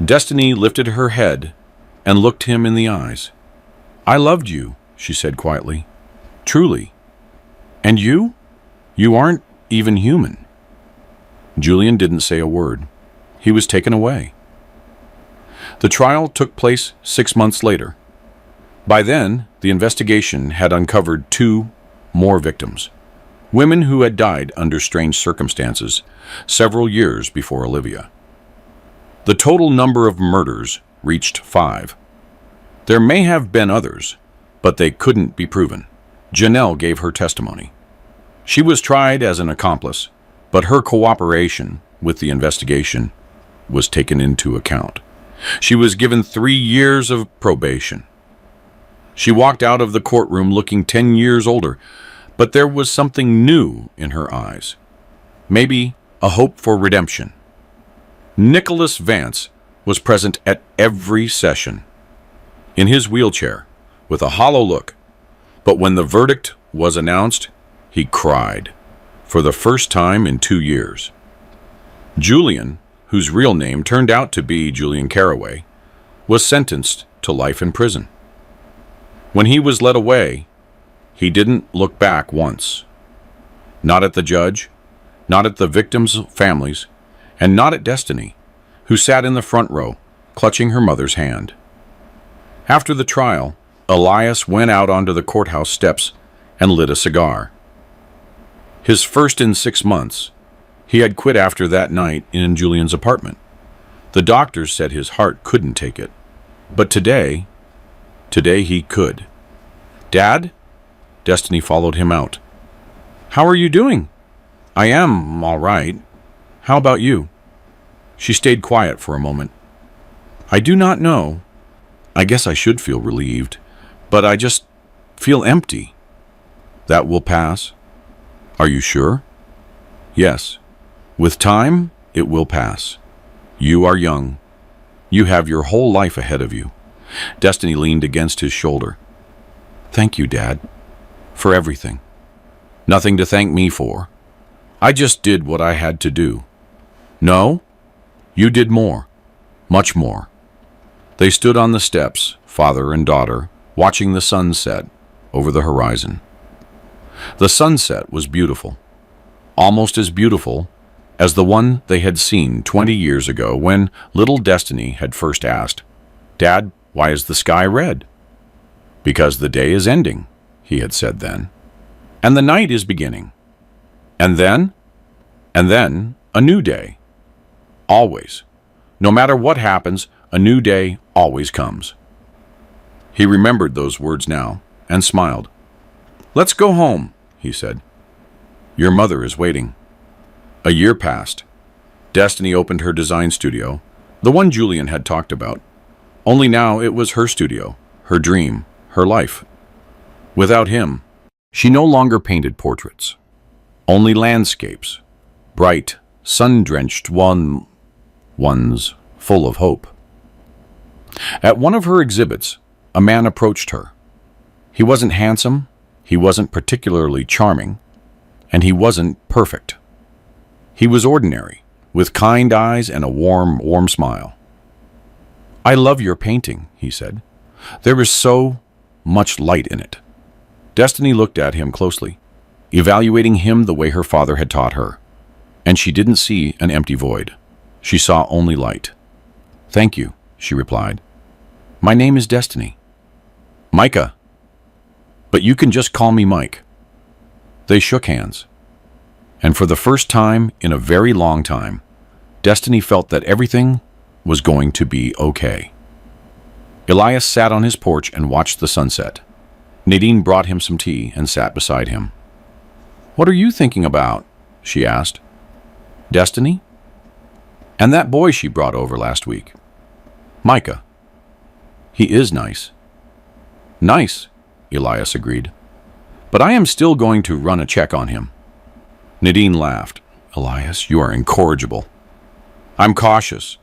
Speaker 1: Destiny lifted her head and looked him in the eyes. "I loved you," she said quietly. "Truly. And you? You aren't even human." Julian didn't say a word. He was taken away. The trial took place 6 months later. By then, the investigation had uncovered 2 more victims. Women who had died under strange circumstances several years before Olivia. The total number of murders reached 5. There may have been others, but they couldn't be proven. Janelle gave her testimony. She was tried as an accomplice, but her cooperation with the investigation was taken into account. She was given 3 years of probation. She walked out of the courtroom looking 10 years older, but there was something new in her eyes. Maybe a hope for redemption. Nicholas Vance was present at every session, in his wheelchair, with a hollow look. But when the verdict was announced, he cried, for the first time in 2 years. Julian, whose real name turned out to be Julian Caraway, was sentenced to life in prison. When he was led away, he didn't look back once. Not at the judge, not at the victims' families, and not at Destiny, who sat in the front row, clutching her mother's hand. After the trial, Elias went out onto the courthouse steps and lit a cigar. His first in 6 months, he had quit after that night in Julian's apartment. The doctors said his heart couldn't take it. But today he could. "Dad?" Destiny followed him out. "How are you doing?" "I am all right. How about you?" She stayed quiet for a moment. "I do not know. I guess I should feel relieved, but I just feel empty." "That will pass." "Are you sure?" "Yes. With time, it will pass. You are young. You have your whole life ahead of you." Destiny leaned against his shoulder. "Thank you, Dad, for everything." "Nothing to thank me for. I just did what I had to do." "No, you did more, much more." They stood on the steps, father and daughter, watching the sun set over the horizon. The sunset was beautiful, almost as beautiful as the one they had seen 20 years ago when little Destiny had first asked, "Dad, why is the sky red?" Because the day is ending, he had said then, and the night is beginning. And then a new day. Always. No matter what happens, a new day always comes. He remembered those words now and smiled. "Let's go home," he said. "Your mother is waiting." A year passed. Destiny opened her design studio, the one Julian had talked about. Only now it was her studio, her dream, her life. Without him, she no longer painted portraits. Only landscapes, bright, sun-drenched ones full of hope. At one of her exhibits, a man approached her. He wasn't handsome, he wasn't particularly charming, and he wasn't perfect. He was ordinary, with kind eyes and a warm smile. "I love your painting," he said. "There is so much light in it." Destiny looked at him closely, evaluating him the way her father had taught her, and she didn't see an empty void. She saw only light. "Thank you," she replied. "My name is Destiny." "Micah." "But you can just call me Mike." They shook hands. And for the first time in a very long time, Destiny felt that everything was going to be okay. Elias sat on his porch and watched the sunset. Nadine brought him some tea and sat beside him. "What are you thinking about?" she asked. "Destiny? And that boy she brought over last week. Micah. He is nice." "Nice," Elias agreed. "But I am still going to run a check on him." Nadine laughed. "Elias, you are incorrigible." "I'm cautious.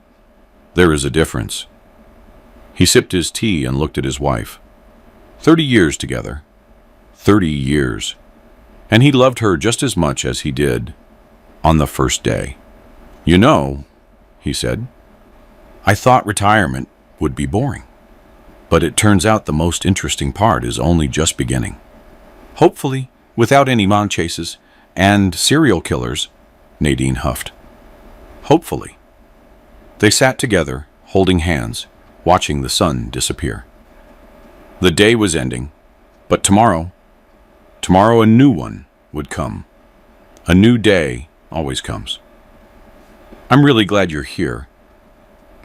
Speaker 1: There is a difference." He sipped his tea and looked at his wife. 30 years together. 30 years. And he loved her just as much as he did on the first day. "You know," he said, "I thought retirement would be boring. But it turns out the most interesting part is only just beginning. Hopefully, without any mom chases and serial killers," Nadine huffed. "Hopefully." They sat together, holding hands, watching the sun disappear. The day was ending, but tomorrow a new one would come. A new day always comes. I'm really glad you're here,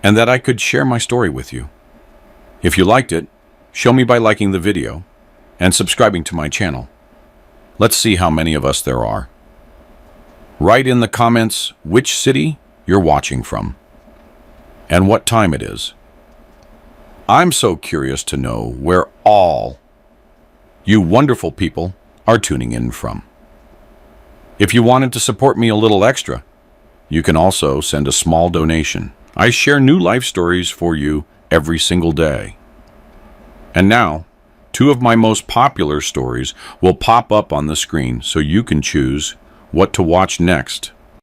Speaker 1: and that I could share my story with you. If you liked it, show me by liking the video and subscribing to my channel. Let's see how many of us there are. Write in the comments which city you're watching from and what time it is. I'm so curious to know where all you wonderful people are tuning in from. If you wanted to support me a little extra, you can also send a small donation. I share new life stories for you every single day. And now, 2 of my most popular stories will pop up on the screen so you can choose what to watch next.